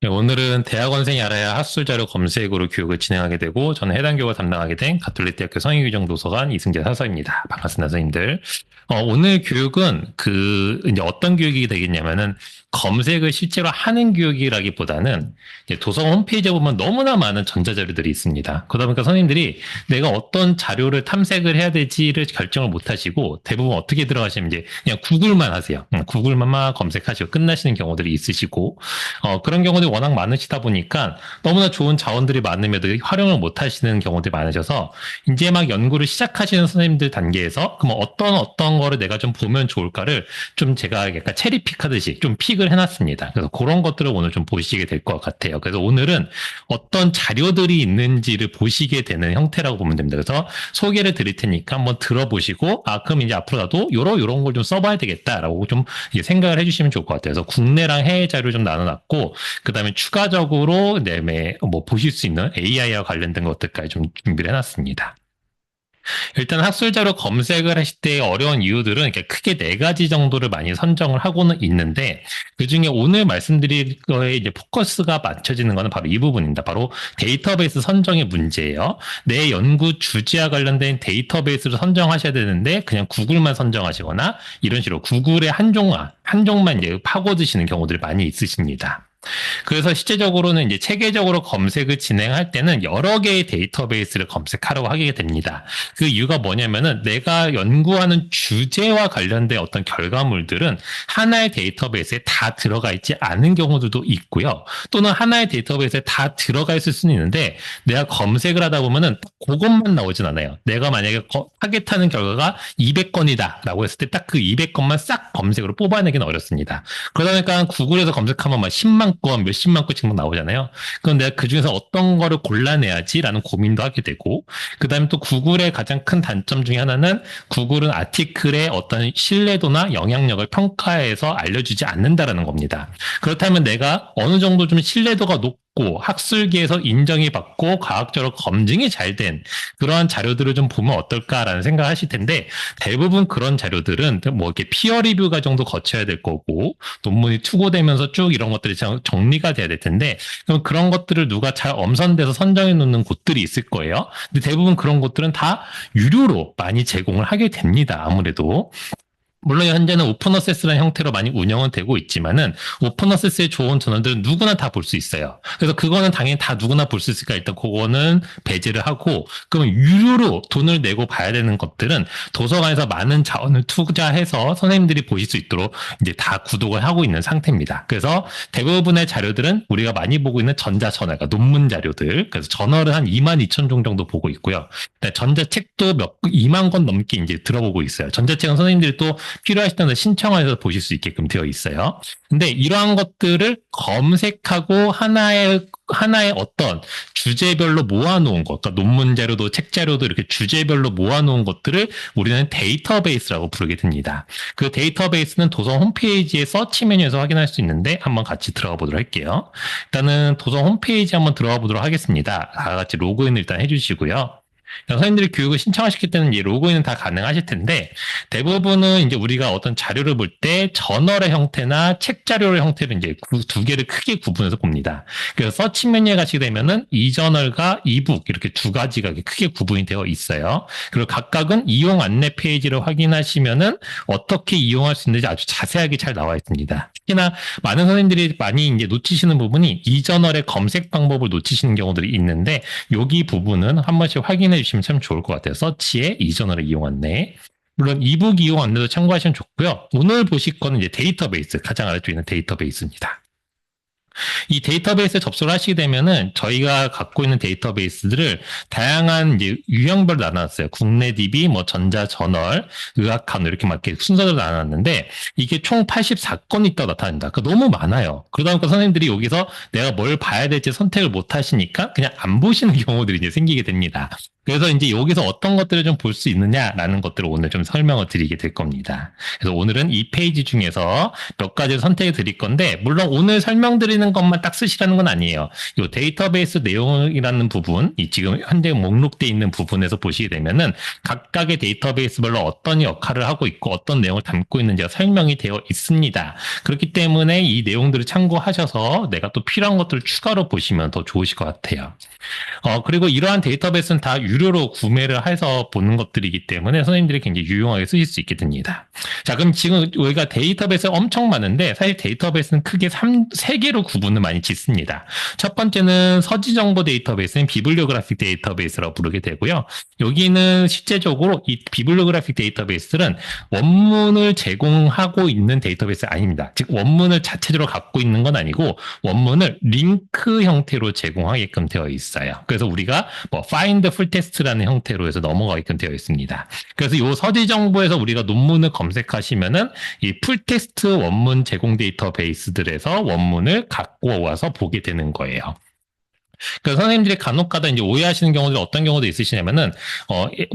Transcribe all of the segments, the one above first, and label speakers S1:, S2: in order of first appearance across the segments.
S1: 네, 오늘은 대학원생이 알아야 할 학술 자료 검색으로 교육을 진행하게 되고 저는 해당 교육을 담당하게 된 가톨릭대학교 성희규정도서관 이승재 사서입니다. 반갑습니다, 선생님들. 오늘 교육은 이제 어떤 교육이 되겠냐면은 검색을 실제로 하는 교육이라기보다는 이제 도서관 홈페이지에 보면 너무나 많은 전자자료들이 있습니다. 그러다 보니까 선생님들이 내가 어떤 자료를 탐색을 해야 될지를 결정을 못 하시고 대부분 어떻게 들어가시면 이제 그냥 구글만 하세요. 구글만 막 검색하시고 끝나시는 경우들이 있으시고 그런 경우들이 워낙 많으시다 보니까 너무나 좋은 자원들이 많음에도 활용을 못 하시는 경우들이 많으셔서 이제 막 연구를 시작하시는 선생님들 단계에서 그럼 어떤 거를 내가 좀 보면 좋을까를 좀 제가 약간 체리픽 하듯이 좀 픽을 해놨습니다. 그래서 그런 것들을 오늘 좀 보시게 될 것 같아요. 그래서 오늘은 어떤 자료들이 있는지를 보시게 되는 형태라고 보면 됩니다. 그래서 소개를 드릴 테니까 한번 들어보시고 그럼 이제 앞으로 나도 요런 걸 좀 써봐야 되겠다라고 좀 생각을 해주시면 좋을 것 같아요. 그래서 국내랑 해외 자료 좀 나눠놨고 그다음에 추가적으로 그다음에 뭐 보실 수 있는 AI와 관련된 것들까지 좀 준비를 해놨습니다. 일단 학술자료 검색을 하실 때 어려운 이유들은 이렇게 크게 네 가지 정도를 많이 선정을 하고는 있는데 그중에 오늘 말씀드릴 거에 이제 포커스가 맞춰지는 것은 바로 이 부분입니다. 바로 데이터베이스 선정의 문제예요. 내 연구 주제와 관련된 데이터베이스를 선정하셔야 되는데 그냥 구글만 선정하시거나 이런 식으로 구글의 한종만 이제 파고드시는 경우들이 많이 있으십니다. 그래서 실제적으로는 이제 체계적으로 검색을 진행할 때는 여러 개의 데이터베이스를 검색하려고 하게 됩니다. 그 이유가 뭐냐면은 내가 연구하는 주제와 관련된 어떤 결과물들은 하나의 데이터베이스에 다 들어가 있지 않은 경우들도 있고요. 또는 하나의 데이터베이스에 다 들어가 있을 수는 있는데 내가 검색을 하다 보면은 그것만 나오진 않아요. 내가 만약에 타겟하는 결과가 200건이다 라고 했을 때 딱 그 200건만 싹 검색으로 뽑아내기는 어렵습니다. 그러다 보니까 구글에서 검색하면 막 10만 건, 몇십만 건씩 나오잖아요. 그럼 내가 그 중에서 어떤 거를 골라내야지라는 고민도 하게 되고, 그 다음에 또 구글의 가장 큰 단점 중에 하나는 구글은 아티클의 어떤 신뢰도나 영향력을 평가해서 알려주지 않는다라는 겁니다. 그렇다면 내가 어느 정도 좀 신뢰도가 높고 학술계에서 인정이 받고 과학적으로 검증이 잘 된 그러한 자료들을 좀 보면 어떨까라는 생각을 하실 텐데 대부분 그런 자료들은 뭐 이렇게 피어 리뷰 과정도 거쳐야 될 거고 논문이 투고되면서 쭉 이런 것들이 정리가 돼야 될 텐데 그럼 그런 것들을 누가 잘 엄선돼서 선정해 놓는 곳들이 있을 거예요. 근데 대부분 그런 곳들은 다 유료로 많이 제공을 하게 됩니다. 아무래도. 물론 현재는 오픈 어세스라는 형태로 많이 운영은 되고 있지만은 오픈 어세스에 좋은 저널들은 누구나 다 볼 수 있어요. 그래서 그거는 당연히 다 누구나 볼 수 있으니까 일단 그거는 배제를 하고 그러면 유료로 돈을 내고 봐야 되는 것들은 도서관에서 많은 자원을 투자해서 선생님들이 보실 수 있도록 이제 다 구독을 하고 있는 상태입니다. 그래서 대부분의 자료들은 우리가 많이 보고 있는 전자저널, 그러니까 논문 자료들, 그래서 저널은 한 22,000종 정도 보고 있고요. 전자책도 2만 권 넘게 이제 들어보고 있어요. 전자책은 선생님들이 또 필요하시다면 신청해서 보실 수 있게끔 되어 있어요. 근데 이러한 것들을 검색하고 하나의 어떤 주제별로 모아놓은 것, 그러니까 논문 자료도 책 자료도 이렇게 주제별로 모아놓은 것들을 우리는 데이터베이스라고 부르게 됩니다. 그 데이터베이스는 도서 홈페이지의 서치 메뉴에서 확인할 수 있는데 한번 같이 들어가 보도록 할게요. 일단은 도서 홈페이지 한번 들어가 보도록 하겠습니다. 다 같이 로그인을 일단 해주시고요. 선생님들이 교육을 신청하실 때는 이 로그인은 다 가능하실 텐데 대부분은 이제 우리가 어떤 자료를 볼 때 저널의 형태나 책 자료의 형태를 이제 두 개를 크게 구분해서 봅니다. 그래서 서치 메뉴에 가시게 되면은 이 저널과 이북 이렇게 두 가지가 크게 구분이 되어 있어요. 그리고 각각은 이용 안내 페이지를 확인하시면은 어떻게 이용할 수 있는지 아주 자세하게 잘 나와 있습니다. 특히나 많은 선생님들이 많이 이제 놓치시는 부분이 이 저널의 검색 방법을 놓치시는 경우들이 있는데 여기 부분은 한 번씩 확인해 주시면 참 좋을 것 같아요. 서치에 이 저널을 이용 안내. 물론 이북 이용 안내도 참고하시면 좋고요. 오늘 보실 거는 이제 데이터베이스, 가장 아래쪽에 있는 데이터베이스입니다. 이 데이터베이스에 접속을 하시게 되면은 저희가 갖고 있는 데이터베이스들을 다양한 이제 유형별로 나눠놨어요. 국내 DB, 뭐 전자저널, 의학학원 이렇게 막 이렇게 순서대로 나눠놨는데 이게 총 84건이 있다고 나타납니다. 그러니까 너무 많아요. 그러다 보니까 선생님들이 여기서 내가 뭘 봐야 될지 선택을 못 하시니까 그냥 안 보시는 경우들이 이제 생기게 됩니다. 그래서 이제 여기서 어떤 것들을 좀 볼 수 있느냐라는 것들을 오늘 좀 설명을 드리게 될 겁니다. 그래서 오늘은 이 페이지 중에서 몇 가지를 선택해 드릴 건데, 물론 오늘 설명드리는 것만 딱 쓰시라는 건 아니에요. 이 데이터베이스 내용이라는 부분, 이 지금 현재 목록되어 있는 부분에서 보시게 되면은 각각의 데이터베이스별로 어떤 역할을 하고 있고 어떤 내용을 담고 있는지가 설명이 되어 있습니다. 그렇기 때문에 이 내용들을 참고하셔서 내가 또 필요한 것들을 추가로 보시면 더 좋으실 것 같아요. 그리고 이러한 데이터베이스는 다 유료로 구매를 해서 보는 것들이기 때문에 선생님들이 굉장히 유용하게 쓰실 수 있게 됩니다. 자, 그럼 지금 우리가 데이터베이스가 엄청 많은데 사실 데이터베이스는 크게 3개로 구분을 많이 짓습니다. 첫 번째는 서지정보 데이터베이스는 비블리오그래픽 데이터베이스라고 부르게 되고요. 여기는 실제적으로 이 비블리오그래픽 데이터베이스들은 원문을 제공하고 있는 데이터베이스 아닙니다. 즉 원문을 자체적으로 갖고 있는 건 아니고 원문을 링크 형태로 제공하게끔 되어 있어요. 그래서 우리가 뭐 find full text라는 형태로 해서 넘어가게끔 되어 있습니다. 그래서 이 서지 정보에서 우리가 논문을 검색하시면은 이 풀텍스트 원문 제공 데이터베이스들에서 원문을 갖고 와서 보게 되는 거예요. 그래서 선생님들이 간혹가다 이제 오해하시는 경우들 어떤 경우도 있으시냐면은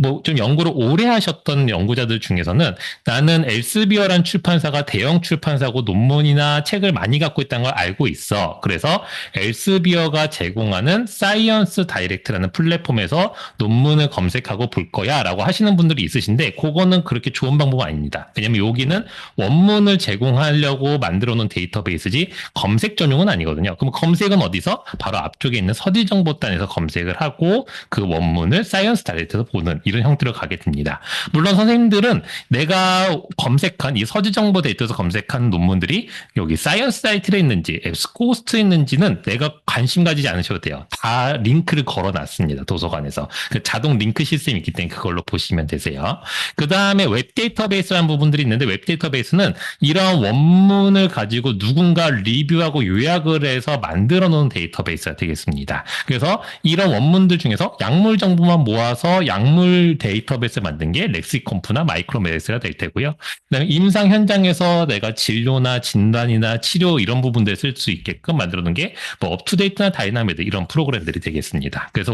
S1: 뭐 좀 연구를 오래 하셨던 연구자들 중에서는 나는 엘스비어란 출판사가 대형 출판사고 논문이나 책을 많이 갖고 있다는 걸 알고 있어. 그래서 엘스비어가 제공하는 사이언스 다이렉트라는 플랫폼에서 논문을 검색하고 볼 거야라고 하시는 분들이 있으신데 그거는 그렇게 좋은 방법은 아닙니다. 왜냐면 여기는 원문을 제공하려고 만들어 놓은 데이터베이스지 검색 전용은 아니거든요. 그럼 검색은 어디서? 바로 앞쪽에 있는 서지정보단에서 검색을 하고 그 원문을 사이언스 다이렉트에서 보는 이런 형태로 가게 됩니다. 물론 선생님들은 내가 검색한 이 서지정보 데이터에서 검색한 논문들이 여기 사이언스 사이트에 있는지 앱스코스트에 있는지는 내가 관심 가지지 않으셔도 돼요. 다 링크를 걸어놨습니다. 도서관에서. 그 자동 링크 시스템이 있기 때문에 그걸로 보시면 되세요. 그 다음에 웹 데이터베이스라는 부분들이 있는데 웹 데이터베이스는 이런 원문을 가지고 누군가 리뷰하고 요약을 해서 만들어 놓은 데이터베이스가 되겠습니다. 그래서 이런 원문들 중에서 약물 정보만 모아서 약물 데이터베이스 만든 게 렉시콤프나 마이크로메데스가 될 테고요. 그다음에 임상 현장에서 내가 진료나 진단이나 치료 이런 부분들을 쓸 수 있게끔 만들어 놓은 게 뭐 업투데이트나 다이나메드 이런 프로그램들이 되겠습니다. 그래서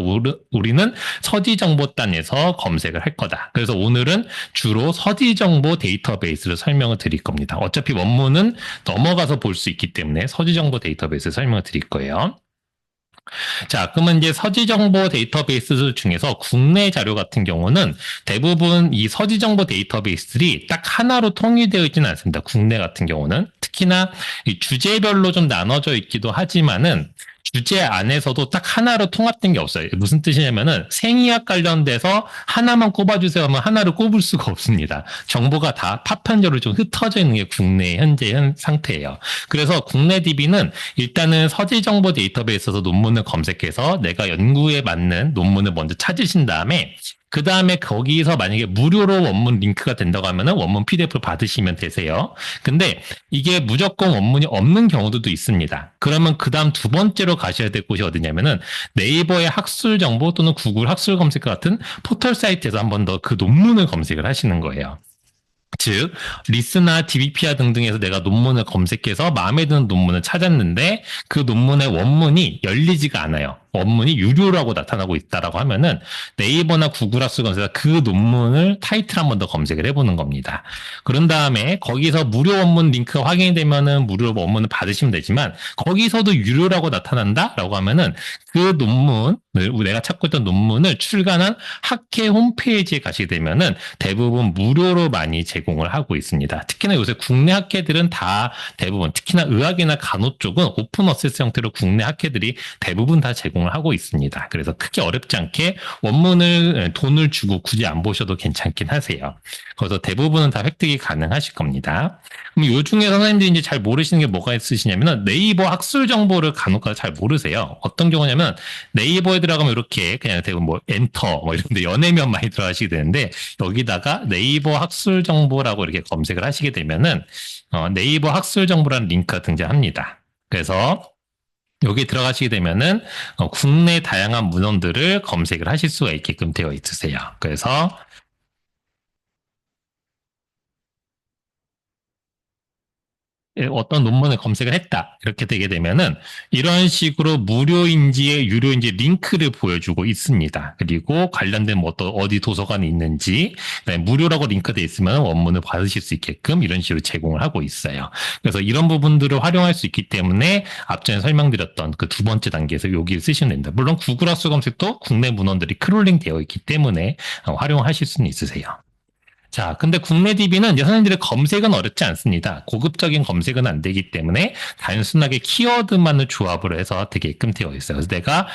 S1: 우리는 서지정보단에서 검색을 할 거다. 그래서 오늘은 주로 서지정보 데이터베이스를 설명을 드릴 겁니다. 어차피 원문은 넘어가서 볼 수 있기 때문에 서지정보 데이터베이스 설명을 드릴 거예요. 자, 그러면 이제 서지정보 데이터베이스 중에서 국내 자료 같은 경우는 대부분 이 서지정보 데이터베이스들이 딱 하나로 통일되어 있지는 않습니다. 국내 같은 경우는. 특히나 이 주제별로 좀 나눠져 있기도 하지만은 주제 안에서도 딱 하나로 통합된 게 없어요. 무슨 뜻이냐면은 생의학 관련돼서 하나만 꼽아주세요 하면 하나를 꼽을 수가 없습니다. 정보가 다 파편적으로 좀 흩어져 있는 게 국내 현재 상태예요. 그래서 국내 DB는 일단은 서지정보 데이터베이스에서 논문을 검색해서 내가 연구에 맞는 논문을 먼저 찾으신 다음에 그 다음에 거기서 만약에 무료로 원문 링크가 된다고 하면은 원문 PDF를 받으시면 되세요. 근데 이게 무조건 원문이 없는 경우도 있습니다. 그러면 그 다음 두 번째로 가셔야 될 곳이 어디냐면은 네이버의 학술 정보 또는 구글 학술 검색 같은 포털 사이트에서 한 번 더 그 논문을 검색을 하시는 거예요. 즉 리스나 DBPR 등등에서 내가 논문을 검색해서 마음에 드는 논문을 찾았는데 그 논문의 원문이 열리지가 않아요. 원문이 유료라고 나타나고 있다라고 하면은 네이버나 구글 학술 검색에서 그 논문을 타이틀 한 번 더 검색을 해보는 겁니다. 그런 다음에 거기서 무료 원문 링크가 확인이 되면은 무료 원문을 받으시면 되지만 거기서도 유료라고 나타난다라고 하면은 그 논문을 내가 찾고 있던 논문을 출간한 학회 홈페이지에 가시게 되면은 대부분 무료로 많이 제공을 하고 있습니다. 특히나 요새 국내 학회들은 다 대부분 특히나 의학이나 간호 쪽은 오픈 어세스 형태로 국내 학회들이 대부분 다 제공을 하고 있습니다. 그래서 크게 어렵지 않게 원문을 돈을 주고 굳이 안 보셔도 괜찮긴 하세요. 그래서 대부분은 다 획득이 가능하실 겁니다. 그럼 요 중에 선생님들이 이제 잘 모르시는 게 뭐가 있으시냐면 네이버 학술 정보를 간혹가다 잘 모르세요. 어떤 경우냐면 네이버에 들어가면 이렇게 그냥 대부분 뭐 엔터 뭐 이런데 연애면 많이 들어가시게 되는데 여기다가 네이버 학술 정보라고 이렇게 검색을 하시게 되면은 네이버 학술 정보라는 링크가 등장합니다. 그래서 여기 들어가시게 되면은 국내 다양한 문헌들을 검색을 하실 수가 있게끔 되어 있으세요. 그래서 어떤 논문을 검색을 했다. 이렇게 되게 되면은 이런 식으로 무료인지 유료인지 링크를 보여주고 있습니다. 그리고 관련된 뭐 또 어디 도서관이 있는지 무료라고 링크되어 있으면 원문을 받으실 수 있게끔 이런 식으로 제공을 하고 있어요. 그래서 이런 부분들을 활용할 수 있기 때문에 앞전에 설명드렸던 그 두 번째 단계에서 여기를 쓰시면 됩니다. 물론 구글 학술 검색도 국내 문헌들이 크롤링 되어 있기 때문에 활용하실 수는 있으세요. 자, 근데 국내 DB는 이제 선생님들의 검색은 어렵지 않습니다. 고급적인 검색은 안 되기 때문에 단순하게 키워드만을 조합을 해서 되게끔 되어 있어요. 그래서 내가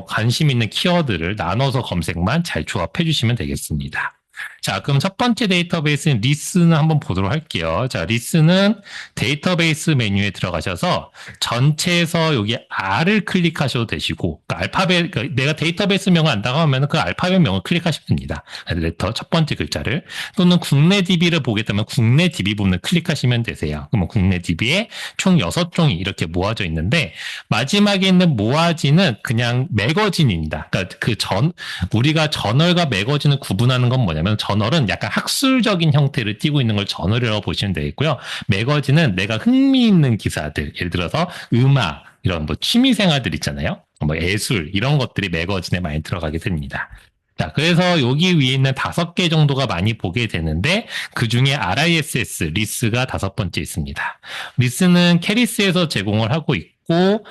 S1: 관심 있는 키워드를 나눠서 검색만 잘 조합해 주시면 되겠습니다. 자, 그럼 첫 번째 데이터베이스는 리스는 한번 보도록 할게요. 자, 리스는 데이터베이스 메뉴에 들어가셔서 전체에서 여기 R을 클릭하셔도 되시고, 그러니까 알파벳, 그러니까 내가 데이터베이스 명을 안다고 하면 그 알파벳 명을 클릭하시면 됩니다. 레터 첫 번째 글자를. 또는 국내 DB를 보겠다면 국내 DB 부분을 클릭하시면 되세요. 그러면 국내 DB에 총 6종이 이렇게 모아져 있는데, 마지막에 있는 모아지는 그냥 매거진입니다. 그러니까 우리가 저널과 매거진을 구분하는 건 뭐냐면, 저널은 약간 학술적인 형태를 띠고 있는 걸 저널이라고 보시면 되겠고요. 매거진은 내가 흥미있는 기사들, 예를 들어서 음악, 이런 뭐 취미생활들 있잖아요. 뭐 예술, 이런 것들이 매거진에 많이 들어가게 됩니다. 자, 그래서 여기 위에 있는 5개 정도가 많이 보게 되는데, 그 중에 RISS, 리스가 5번째 있습니다. 리스는 캐리스에서 제공을 하고 있고,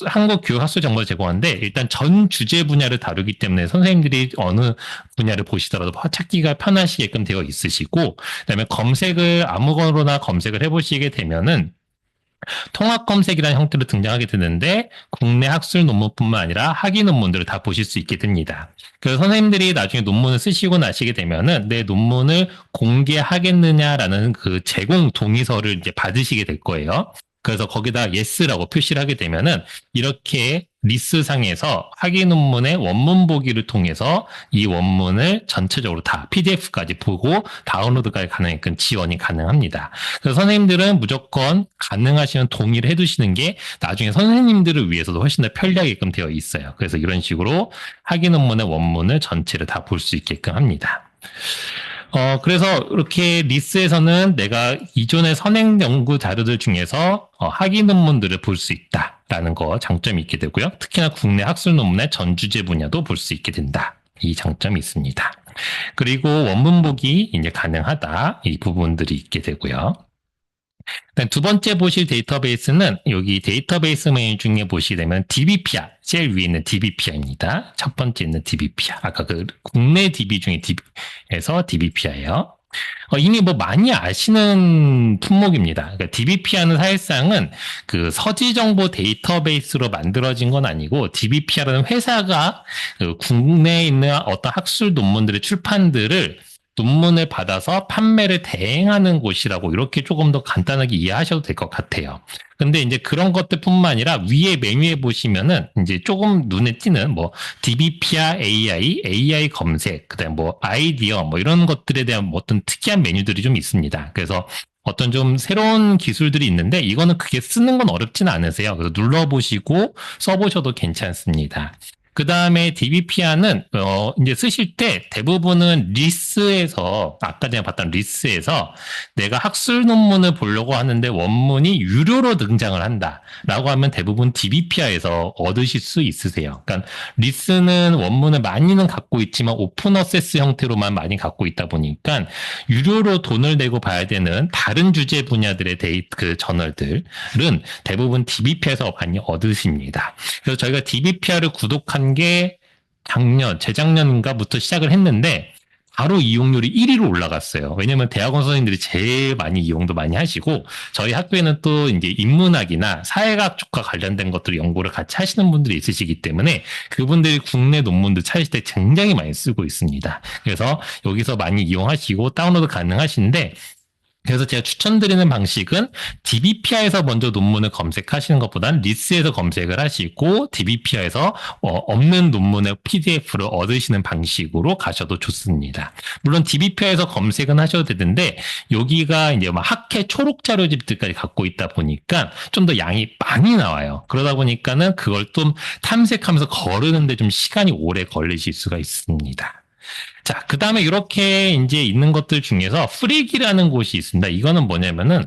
S1: 한국교육학술정보를 제공하는데, 일단 전 주제 분야를 다루기 때문에 선생님들이 어느 분야를 보시더라도 찾기가 편하시게끔 되어 있으시고, 그다음에 검색을 아무거나 검색을 해보시게 되면은, 통합 검색이라는 형태로 등장하게 되는데 국내 학술 논문뿐만 아니라 학위 논문들을 다 보실 수 있게 됩니다. 그래서 선생님들이 나중에 논문을 쓰시고 나시게 되면은 내 논문을 공개하겠느냐라는 그 제공 동의서를 이제 받으시게 될 거예요. 그래서 거기다 yes라고 표시를 하게 되면은 이렇게 리스상에서 학위 논문의 원문 보기를 통해서 이 원문을 전체적으로 다 PDF까지 보고 다운로드까지 가능하게끔 지원이 가능합니다. 그래서 선생님들은 무조건 가능하시면 동의를 해두시는 게 나중에 선생님들을 위해서도 훨씬 더 편리하게끔 되어 있어요. 그래서 이런 식으로 학위 논문의 원문을 전체를 다 볼 수 있게끔 합니다. 그래서 이렇게 리스에서는 내가 이전의 선행 연구 자료들 중에서 학위 논문들을 볼 수 있다라는 거 장점이 있게 되고요. 특히나 국내 학술 논문의 전 주제 분야도 볼 수 있게 된다. 이 장점이 있습니다. 그리고 원문 보기 이제 가능하다. 이 부분들이 있게 되고요. 두 번째 보실 데이터베이스는 여기 데이터베이스 메뉴 중에 보시게 되면 DBPR, 제일 위에 있는 DBPR입니다. 첫 번째 있는 DBPR. 아까 그 국내 DB 중에 DB에서 DBPR예요. 이미 뭐 많이 아시는 품목입니다. 그러니까 DBPR는 사실상은 그 서지정보 데이터베이스로 만들어진 건 아니고 DBPR은 회사가 그 국내에 있는 어떤 학술 논문들의 출판들을 논문을 받아서 판매를 대행하는 곳이라고 이렇게 조금 더 간단하게 이해하셔도 될 것 같아요. 근데 이제 그런 것들뿐만 아니라 위에 메뉴에 보시면은 이제 조금 눈에 띄는 뭐 DBPR AI 검색, 그다음에 뭐 아이디어 뭐 이런 것들에 대한 어떤 특이한 메뉴들이 좀 있습니다. 그래서 어떤 좀 새로운 기술들이 있는데 이거는 그게 쓰는 건 어렵진 않으세요. 그래서 눌러보시고 써보셔도 괜찮습니다. 그 다음에 DBPR는 이제 쓰실 때 대부분은 리스에서 아까 제가 봤던 리스에서 내가 학술 논문을 보려고 하는데 원문이 유료로 등장을 한다라고 하면 대부분 DBPR에서 얻으실 수 있으세요. 그러니까 리스는 원문을 많이는 갖고 있지만 오픈 어세스 형태로만 많이 갖고 있다 보니까 유료로 돈을 내고 봐야 되는 다른 주제 분야들의 그 저널들은 대부분 DBPR에서 많이 얻으십니다. 그래서 저희가 DBPR을 구독한 게 재작년인가부터 시작을 했는데 바로 이용률이 1위로 올라갔어요. 왜냐면 대학원 선생님들이 제일 많이 이용도 많이 하시고 저희 학교에는 또 이제 인문학이나 사회학 쪽과 관련된 것들 연구를 같이 하시는 분들이 있으시기 때문에 그분들이 국내 논문들 찾으실 때 굉장히 많이 쓰고 있습니다. 그래서 여기서 많이 이용하시고 다운로드 가능하신데 그래서 제가 추천드리는 방식은 DBPR에서 먼저 논문을 검색하시는 것보다는 리스에서 검색을 하시고 DBPR에서 없는 논문의 PDF를 얻으시는 방식으로 가셔도 좋습니다. 물론 DBPR에서 검색은 하셔도 되는데 여기가 이제 막 학회 초록 자료집들까지 갖고 있다 보니까 좀 더 양이 많이 나와요. 그러다 보니까는 그걸 좀 탐색하면서 거르는데 좀 시간이 오래 걸리실 수가 있습니다. 자, 그 다음에 이렇게 이제 있는 것들 중에서 프리기라는 곳이 있습니다. 이거는 뭐냐면은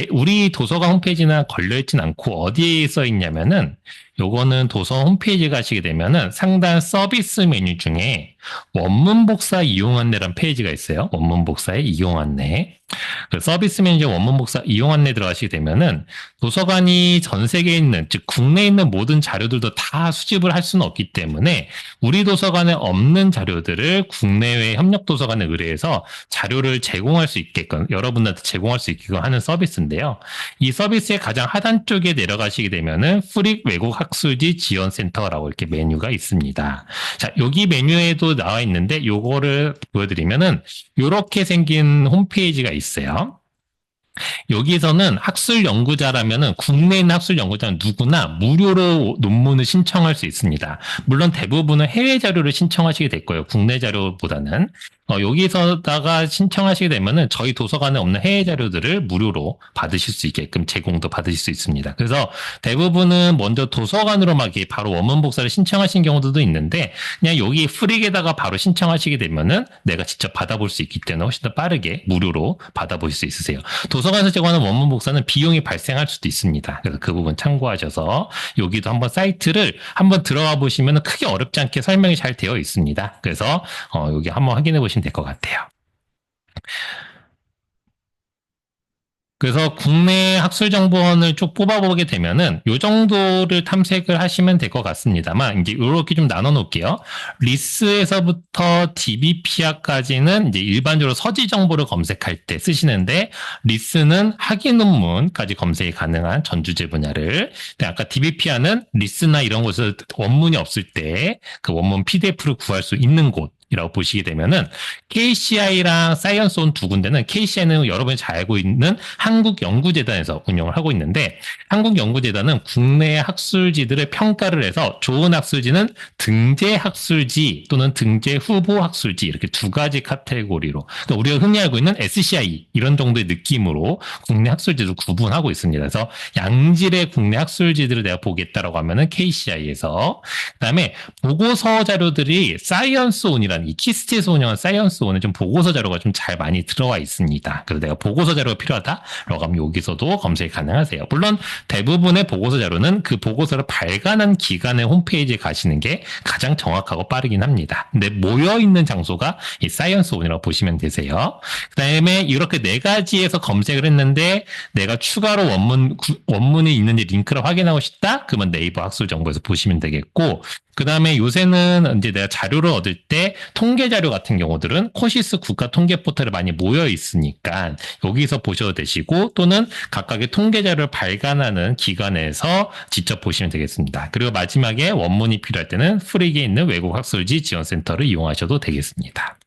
S1: 우리 도서관 홈페이지나 걸려있진 않고 어디에 써 있냐면은 요거는 도서 홈페이지 가시게 되면은 상단 서비스 메뉴 중에 원문 복사 이용 안내란 페이지가 있어요. 원문 복사의 이용 안내. 그 서비스 메뉴 원문 복사 이용 안내 들어가시게 되면은 도서관이 전 세계에 있는, 즉 국내에 있는 모든 자료들도 다 수집을 할 수는 없기 때문에 우리 도서관에 없는 자료들을 국내외 협력 도서관에 의뢰해서 자료를 제공할 수 있게끔, 여러분들한테 제공할 수 있게끔 하는 서비스인데요. 이 서비스의 가장 하단 쪽에 내려가시게 되면은 프릭 외국 학술지 지원센터라고 이렇게 메뉴가 있습니다. 자, 여기 메뉴에도 나와 있는데 요거를 보여드리면은 요렇게 생긴 홈페이지가 있어요. 여기서는 학술 연구자라면은 국내에 있는 학술 연구자는 누구나 무료로 논문을 신청할 수 있습니다. 물론 대부분은 해외 자료를 신청하시게 될 거예요. 국내 자료보다는. 여기서다가 신청하시게 되면은 저희 도서관에 없는 해외 자료들을 무료로 받으실 수 있게끔 제공도 받으실 수 있습니다. 그래서 대부분은 먼저 도서관으로 막 바로 원문 복사를 신청하신 경우도 있는데 그냥 여기 프릭에다가 바로 신청하시게 되면은 내가 직접 받아볼 수 있기 때문에 훨씬 더 빠르게 무료로 받아보실 수 있으세요. 도서관에서 제공하는 원문 복사는 비용이 발생할 수도 있습니다. 그래서 그 부분 참고하셔서 여기도 한번 사이트를 한번 들어가 보시면 크게 어렵지 않게 설명이 잘 되어 있습니다. 그래서 여기 한번 확인해 보시면 될 것 같아요. 그래서 국내 학술정보원을 쭉 뽑아보게 되면은 요 정도를 탐색을 하시면 될 것 같습니다만, 이제 이렇게 좀 나눠 놓을게요. 리스에서부터 DBPR까지는 이제 일반적으로 서지 정보를 검색할 때 쓰시는데, 리스는 학위 논문까지 검색이 가능한 전주제 분야를, 아까 DBPR는 리스나 이런 곳에서 원문이 없을 때 그 원문 PDF를 구할 수 있는 곳, 이라고 보시게 되면은 KCI랑 사이언스온 두 군데는, KCI는 여러분이 잘 알고 있는 한국연구재단에서 운영을 하고 있는데, 한국연구재단은 국내 학술지들을 평가를 해서 좋은 학술지는 등재 학술지 또는 등재 후보 학술지, 이렇게 두 가지 카테고리로, 그러니까 우리가 흔히 알고 있는 SCI 이런 정도의 느낌으로 국내 학술지를 구분하고 있습니다. 그래서 양질의 국내 학술지들을 내가 보겠다라고 하면은 KCI에서, 그다음에 보고서 자료들이 사이언스온이라는, 이 키스트에서 운영한 사이언스온은 좀 보고서 자료가 좀 잘 많이 들어와 있습니다. 그래서 내가 보고서 자료가 필요하다라고 하면 여기서도 검색이 가능하세요. 물론 대부분의 보고서 자료는 그 보고서를 발간한 기관의 홈페이지에 가시는 게 가장 정확하고 빠르긴 합니다. 근데 모여있는 장소가 이 사이언스온이라고 보시면 되세요. 그 다음에 이렇게 네 가지에서 검색을 했는데 내가 추가로 원문이 있는지 링크를 확인하고 싶다? 그러면 네이버 학술정보에서 보시면 되겠고, 그 다음에 요새는 이제 내가 자료를 얻을 때 통계 자료 같은 경우들은 코시스 국가 통계 포털에 많이 모여 있으니까 여기서 보셔도 되시고, 또는 각각의 통계 자료를 발간하는 기관에서 직접 보시면 되겠습니다. 그리고 마지막에 원문이 필요할 때는 프릭에 있는 외국 학술지 지원센터를 이용하셔도 되겠습니다.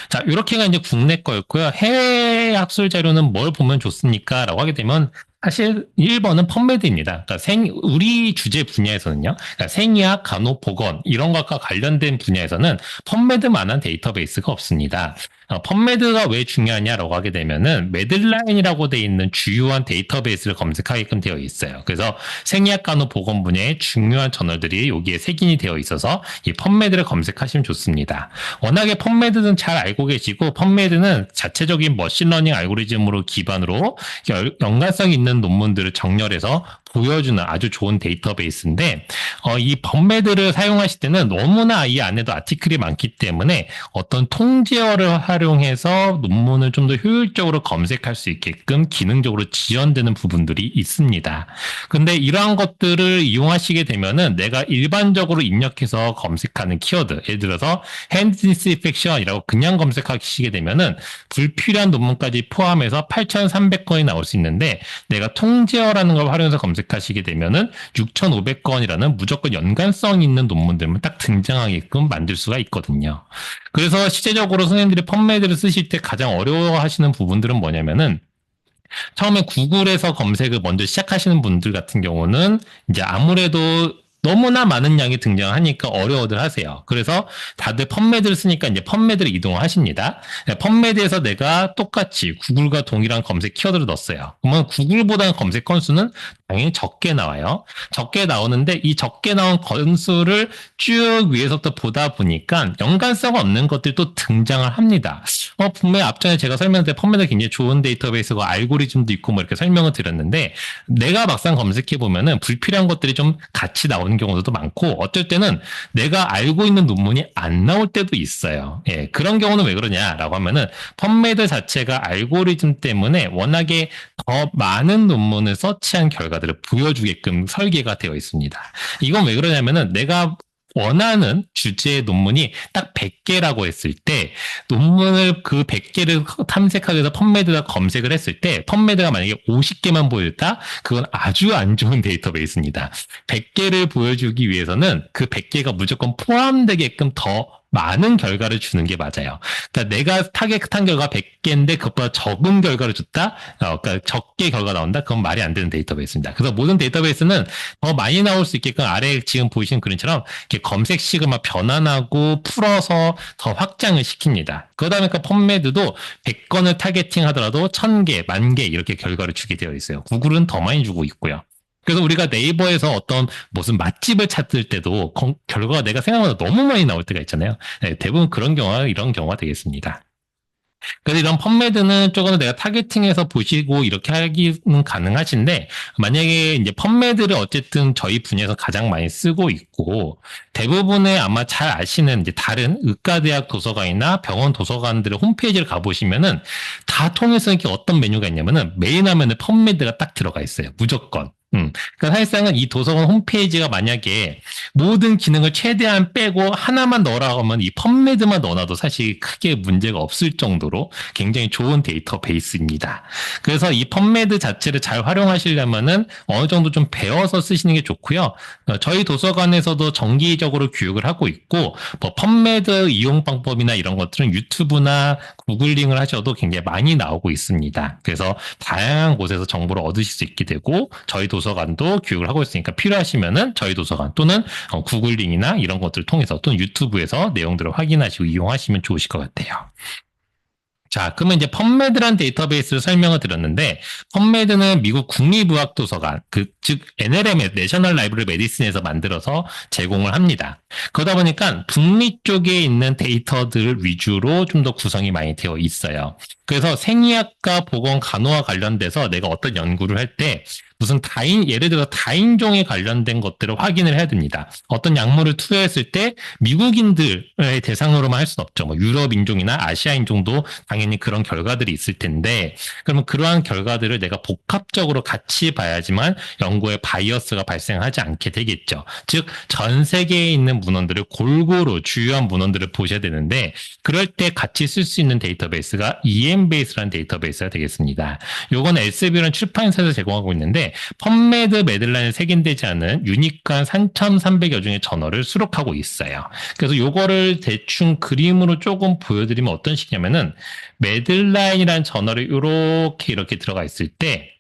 S1: 자, 이렇게가 이제 국내 거였고요. 해외 학술 자료는 뭘 보면 좋습니까? 라고 하게 되면 사실 1번은 펀메드입니다. 그러니까 우리 주제 분야에서는요. 그러니까 생의학, 간호보건 이런 것과 관련된 분야에서는 펀메드만한 데이터베이스가 없습니다. 펀메드가 왜 중요하냐라고 하게 되면은 매들라인이라고 돼 있는 주요한 데이터베이스를 검색하게끔 되어 있어요. 그래서 생의학, 간호보건 분야의 중요한 저널들이 여기에 색인이 되어 있어서 이 펀메드를 검색하시면 좋습니다. 워낙에 펀메드는 잘 알고 계시고, 펀메드는 자체적인 머신러닝 알고리즘으로 기반으로 연관성 있는 논문들을 정렬해서 보여주는 아주 좋은 데이터베이스인데, 이 펀메드를 사용하실 때는 너무나 이 안에도 아티클이 많기 때문에 어떤 통제어를 활용해서 논문을 좀 더 효율적으로 검색할 수 있게끔 기능적으로 지원되는 부분들이 있습니다. 근데 이러한 것들을 이용하시게 되면은 내가 일반적으로 입력해서 검색하는 키워드, 예를 들어서 hand disinfection이라고 그냥 검색하시게 되면은 불필요한 논문까지 포함해서 8,300건이 나올 수 있는데, 내가 통제어라는 걸 활용해서 검색하시게 되면은 6,500건이라는 무조건 연관성 있는 논문들만 딱 등장하게끔 만들 수가 있거든요. 그래서 실제적으로 선생님들이 펀메드를 쓰실 때 가장 어려워하시는 부분들은 뭐냐면은, 처음에 구글에서 검색을 먼저 시작하시는 분들 같은 경우는 이제 아무래도 너무나 많은 양이 등장하니까 어려워들 하세요. 그래서 다들 펀메드를 쓰니까 이제 펀메드로 이동을 하십니다. 펀메드에서 내가 똑같이 구글과 동일한 검색 키워드를 넣었어요. 그러면 구글보다는 검색 건수는 당연히 적게 나와요. 적게 나오는데 이 적게 나온 건수를 쭉 위에서부터 보다 보니까 연관성 없는 것들도 등장을 합니다. 분명히 앞전에 제가 설명할 때 펌메드 굉장히 좋은 데이터베이스고 알고리즘도 있고 뭐 이렇게 설명을 드렸는데 내가 막상 검색해 보면은 불필요한 것들이 좀 같이 나오는 경우도 많고 어쩔 때는 내가 알고 있는 논문이 안 나올 때도 있어요. 예, 그런 경우는 왜 그러냐라고 하면은 펌메드 자체가 알고리즘 때문에 워낙에 더 많은 논문을 서치한 결과들을 보여주게끔 설계가 되어 있습니다. 이건 왜 그러냐면은 내가 원하는 주제의 논문이 딱 100개라고 했을 때 논문을 그 100개를 탐색하기 위해서 펌메드가 검색을 했을 때 펌메드가 만약에 50개만 보였다? 그건 아주 안 좋은 데이터베이스입니다. 100개를 보여주기 위해서는 그 100개가 무조건 포함되게끔 더 많은 결과를 주는 게 맞아요. 그러니까 내가 타겟한 결과 100개인데 그것보다 적은 결과를 줬다? 그러니까 적게 결과 나온다? 그건 말이 안 되는 데이터베이스입니다. 그래서 모든 데이터베이스는 더 많이 나올 수 있게끔 아래 지금 보이시는 그림처럼 이렇게 검색식을 막 변환하고 풀어서 더 확장을 시킵니다. 그러다 보니까 펌메드도 100건을 타겟팅 하더라도 1000개, 10,000개 이렇게 결과를 주게 되어 있어요. 구글은 더 많이 주고 있고요. 그래서 우리가 네이버에서 어떤 무슨 맛집을 찾을 때도 결과가 내가 생각보다 너무 많이 나올 때가 있잖아요. 네, 대부분 그런 경우가 이런 경우가 되겠습니다. 그래서 이런 펌메드는 조금 내가 타겟팅해서 보시고 이렇게 하기는 가능하신데 만약에 이제 펌메드를 어쨌든 저희 분야에서 가장 많이 쓰고 있고 대부분의 아마 잘 아시는 이제 다른 의과대학 도서관이나 병원 도서관들의 홈페이지를 가보시면은 다 통해서 이렇게 어떤 메뉴가 있냐면은 메인 화면에 펌메드가 딱 들어가 있어요. 무조건. 그러니까 사실상은 이 도서관 홈페이지가 만약에 모든 기능을 최대한 빼고 하나만 넣으라고 하면 이 펌메드만 넣어놔도 사실 크게 문제가 없을 정도로 굉장히 좋은 데이터베이스입니다. 그래서 이 펌메드 자체를 잘 활용하시려면은 어느 정도 좀 배워서 쓰시는 게 좋고요. 저희 도서관에서도 정기적으로 교육을 하고 있고 뭐 펌메드 이용 방법이나 이런 것들은 유튜브나 구글링을 하셔도 굉장히 많이 나오고 있습니다. 그래서 다양한 곳에서 정보를 얻으실 수 있게 되고 저희 도서관도 교육을 하고 있으니까 필요하시면은 저희 도서관 또는 구글링이나 이런 것들을 통해서 또는 유튜브에서 내용들을 확인하시고 이용하시면 좋으실 것 같아요. 자, 그러면 이제 펌메드란 데이터베이스를 설명을 드렸는데 펌메드는 미국 국립의학도서관, 즉 NLM, 내셔널 라이브러리 메디슨에서 만들어서 제공을 합니다. 그러다 보니까 북미 쪽에 있는 데이터들 위주로 좀 더 구성이 많이 되어 있어요. 그래서 생의학과 보건 간호와 관련돼서 내가 어떤 연구를 할 때 무슨 예를 들어 다인종에 관련된 것들을 확인을 해야 됩니다. 어떤 약물을 투여했을 때 미국인들의 대상으로만 할 수는 없죠. 뭐 유럽 인종이나 아시아 인종도 당연히 그런 결과들이 있을 텐데 그러면 그러한 결과들을 내가 복합적으로 같이 봐야지만 연구에 바이어스가 발생하지 않게 되겠죠. 즉 전 세계에 있는 문헌들을 골고루 주요한 문헌들을 보셔야 되는데 그럴 때 같이 쓸 수 있는 데이터베이스가 EMBase라는 데이터베이스가 되겠습니다. 요건 엘세비어라는 출판사에서 제공하고 있는데 펌메드 매들라인에 색인되지 않은 유니크한 3,300여 종의 저널을 수록하고 있어요. 그래서 요거를 대충 그림으로 조금 보여드리면 어떤 식이냐면은 매들라인이라는 저널이 이렇게 들어가 있을 때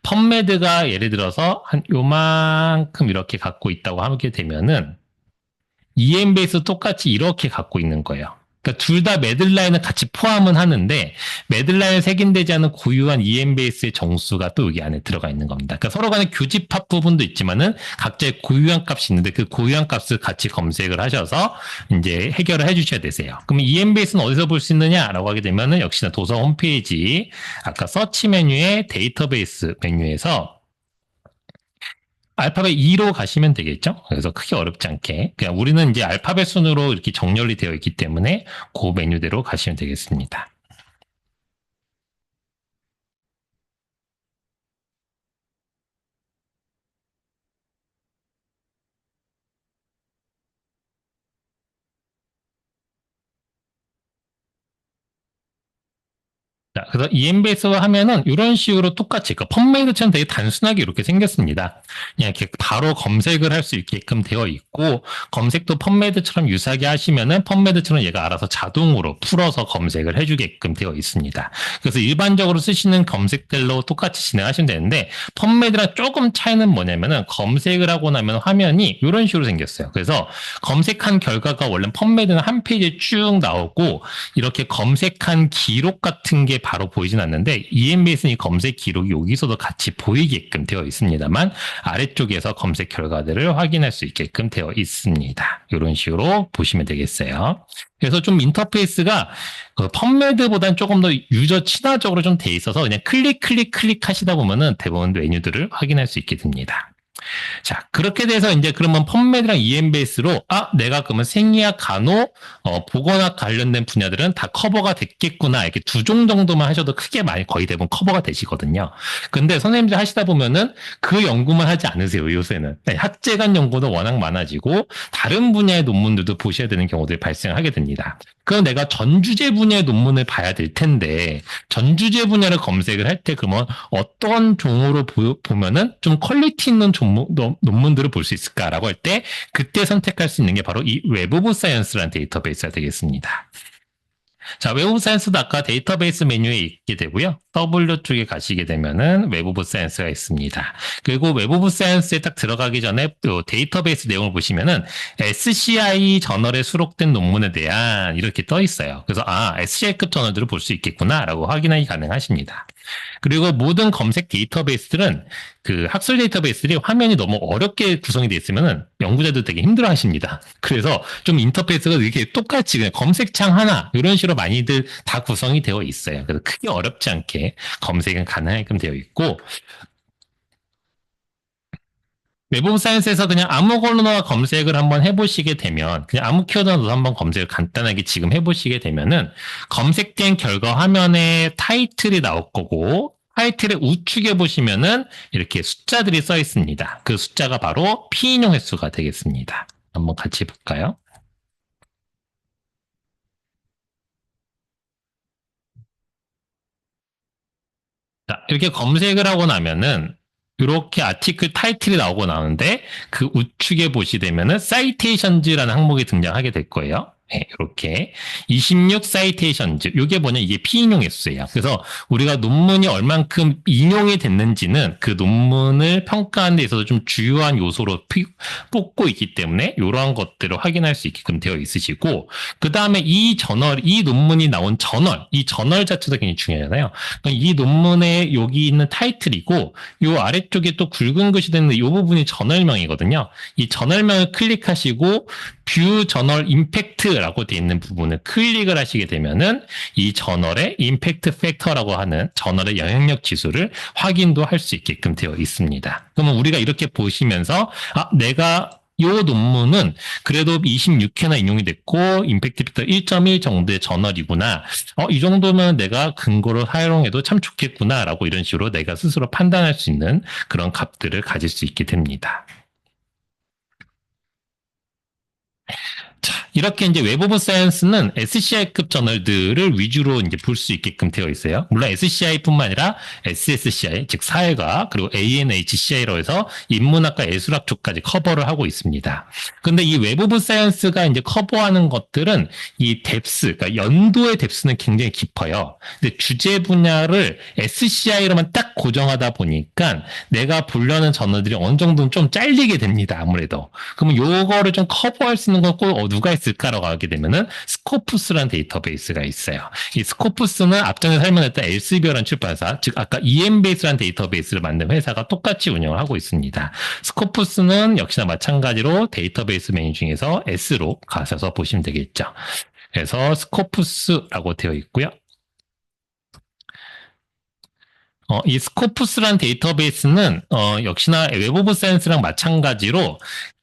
S1: 펌메드가 예를 들어서 한 요만큼 이렇게 갖고 있다고 하게 되면은 EMB에서 똑같이 이렇게 갖고 있는 거예요. 그러니까 둘 다 매들라인을 같이 포함은 하는데 매들라인에 색인되지 않은 고유한 EMBase의 정수가 또 여기 안에 들어가 있는 겁니다. 그러니까 서로 간에 교집합 부분도 있지만은 각자의 고유한 값이 있는데 그 고유한 값을 같이 검색을 하셔서 이제 해결을 해주셔야 되세요. 그럼 EMBase는 어디서 볼 수 있느냐라고 하게 되면은 역시나 도서 홈페이지 아까 서치 메뉴의 데이터베이스 메뉴에서 알파벳 2로 가시면 되겠죠? 그래서 크게 어렵지 않게. 그냥 우리는 이제 알파벳 순으로 이렇게 정렬이 되어 있기 때문에 그 메뉴대로 가시면 되겠습니다. 자, 그래서 EMBS와 하면은 이런 식으로 똑같이, 그러니까 펌메이드처럼 되게 단순하게 이렇게 생겼습니다. 그냥 이렇게 바로 검색을 할 수 있게끔 되어 있고, 검색도 펌메이드처럼 유사하게 하시면은 펌메이드처럼 얘가 알아서 자동으로 풀어서 검색을 해주게끔 되어 있습니다. 그래서 일반적으로 쓰시는 검색들로 똑같이 진행하시면 되는데, 펌메이드랑 조금 차이는 뭐냐면은 검색을 하고 나면 화면이 이런 식으로 생겼어요. 그래서 검색한 결과가 원래 펌메이드는 한 페이지에 쭉 나오고, 이렇게 검색한 기록 같은 게 바로 바로 보이진 않는데 EMBS는 이 검색 기록이 여기서도 같이 보이게끔 되어 있습니다만 아래쪽에서 검색 결과들을 확인할 수 있게끔 되어 있습니다. 이런 식으로 보시면 되겠어요. 그래서 좀 인터페이스가 펀메드보다는 조금 더 유저 친화적으로 좀 돼 있어서 그냥 클릭 하시다 보면은 대부분 메뉴들을 확인할 수 있게 됩니다. 자, 그렇게 돼서 이제 그러면 펀메드랑 EMBS로 내가 그러면 생리학, 간호, 보건학 관련된 분야들은 다 커버가 됐겠구나. 이렇게 두 종 정도만 하셔도 크게 많이 거의 대부분 커버가 되시거든요. 근데 선생님들 하시다 보면은 그 연구만 하지 않으세요, 요새는. 학제간 연구도 워낙 많아지고 다른 분야의 논문들도 보셔야 되는 경우들이 발생하게 됩니다. 그럼 내가 전 주제 분야의 논문을 봐야 될 텐데 전 주제 분야를 검색을 할 때 그러면 어떤 종으로 보면은 좀 퀄리티 있는 논문들을 볼 수 있을까라고 할 때 그때 선택할 수 있는 게 바로 이 웹 오브 사이언스라는 데이터베이스가 되겠습니다. 자, 웹 오브 사이언스도 아까 데이터베이스 메뉴에 있게 되고요. W 쪽에 가시게 되면은 웹 오브 사이언스가 있습니다. 그리고 웹 오브 사이언스에 딱 들어가기 전에 또 데이터베이스 내용을 보시면은 SCI 저널에 수록된 논문에 대한 이렇게 떠 있어요. 그래서 SCI급 저널들을 볼 수 있겠구나라고 확인이 가능하십니다. 그리고 모든 검색 데이터베이스들은 그 학술 데이터베이스들이 화면이 너무 어렵게 구성이 되어 있으면은 연구자들 되게 힘들어 하십니다. 그래서 좀 인터페이스가 이렇게 똑같이 그냥 검색창 하나 이런 식으로 많이들 다 구성이 되어 있어요. 그래서 크게 어렵지 않게 검색은 가능하게끔 되어 있고 웹 오브 사이언스에서 그냥 아무거나 검색을 한번 해보시게 되면 그냥 아무 키워드라도 한번 검색을 간단하게 지금 해보시게 되면은 검색된 결과 화면에 타이틀이 나올 거고 타이틀의 우측에 보시면은 이렇게 숫자들이 써 있습니다. 그 숫자가 바로 피인용 횟수가 되겠습니다. 한번 같이 볼까요? 자, 이렇게 검색을 하고 나면은 이렇게 아티클 타이틀이 나오고 나오는데 그 우측에 보시게 되면은 사이테이션즈라는 항목이 등장하게 될 거예요. 네, 이렇게 26 사이테이션즈 이게 뭐냐 이게 피인용 횟수예요. 그래서 우리가 논문이 얼만큼 인용이 됐는지는 그 논문을 평가하는 데 있어서 좀 주요한 요소로 뽑고 있기 때문에 이러한 것들을 확인할 수 있게끔 되어 있으시고 그 다음에 이 논문이 나온 이 저널 자체도 굉장히 중요하잖아요. 이 논문에 여기 있는 타이틀이고 이 아래쪽에 또 굵은 글씨 되는 이 부분이 저널명이거든요. 이 저널명을 클릭하시고 뷰 저널 임팩트라고 되어 있는 부분을 클릭을 하시게 되면은 이 저널의 임팩트 팩터라고 하는 저널의 영향력 지수를 확인도 할 수 있게끔 되어 있습니다. 그러면 우리가 이렇게 보시면서 내가 이 논문은 그래도 26회나 인용이 됐고 임팩트 팩터 1.1 정도의 저널이구나. 이 정도면 내가 근거로 사용해도 참 좋겠구나라고 이런 식으로 내가 스스로 판단할 수 있는 그런 값들을 가질 수 있게 됩니다. 자, 이렇게 이제 웹 오브 사이언스는 SCI급 저널들을 위주로 이제 볼 수 있게끔 되어 있어요. 물론 SCI뿐만 아니라 SSCI, 즉 사회과 그리고 ANHCI로 해서 인문학과 예술학 쪽까지 커버를 하고 있습니다. 근데 이 웹 오브 사이언스가 이제 커버하는 것들은 이 뎁스, 그러니까 연도의 뎁스는 굉장히 깊어요. 근데 주제 분야를 SCI로만 딱 고정하다 보니까 내가 보려는 저널들이 어느 정도는 좀 잘리게 됩니다. 아무래도. 그러면 요거를 좀 커버할 수 있는 건 꼭 누가 있을까라고 하게 되면은 스코푸스라는 데이터베이스가 있어요. 이 스코푸스는 앞전에 설명했던 엘스비어라는 출판사, 즉 아까 EMBS라는 데이터베이스를 만든 회사가 똑같이 운영을 하고 있습니다. 스코푸스는 역시나 마찬가지로 데이터베이스 메뉴 중에서 S로 가셔서 보시면 되겠죠. 그래서 스코푸스라고 되어 있고요. 이 스코푸스라는 데이터베이스는 역시나 웹 오브 사이언스랑 마찬가지로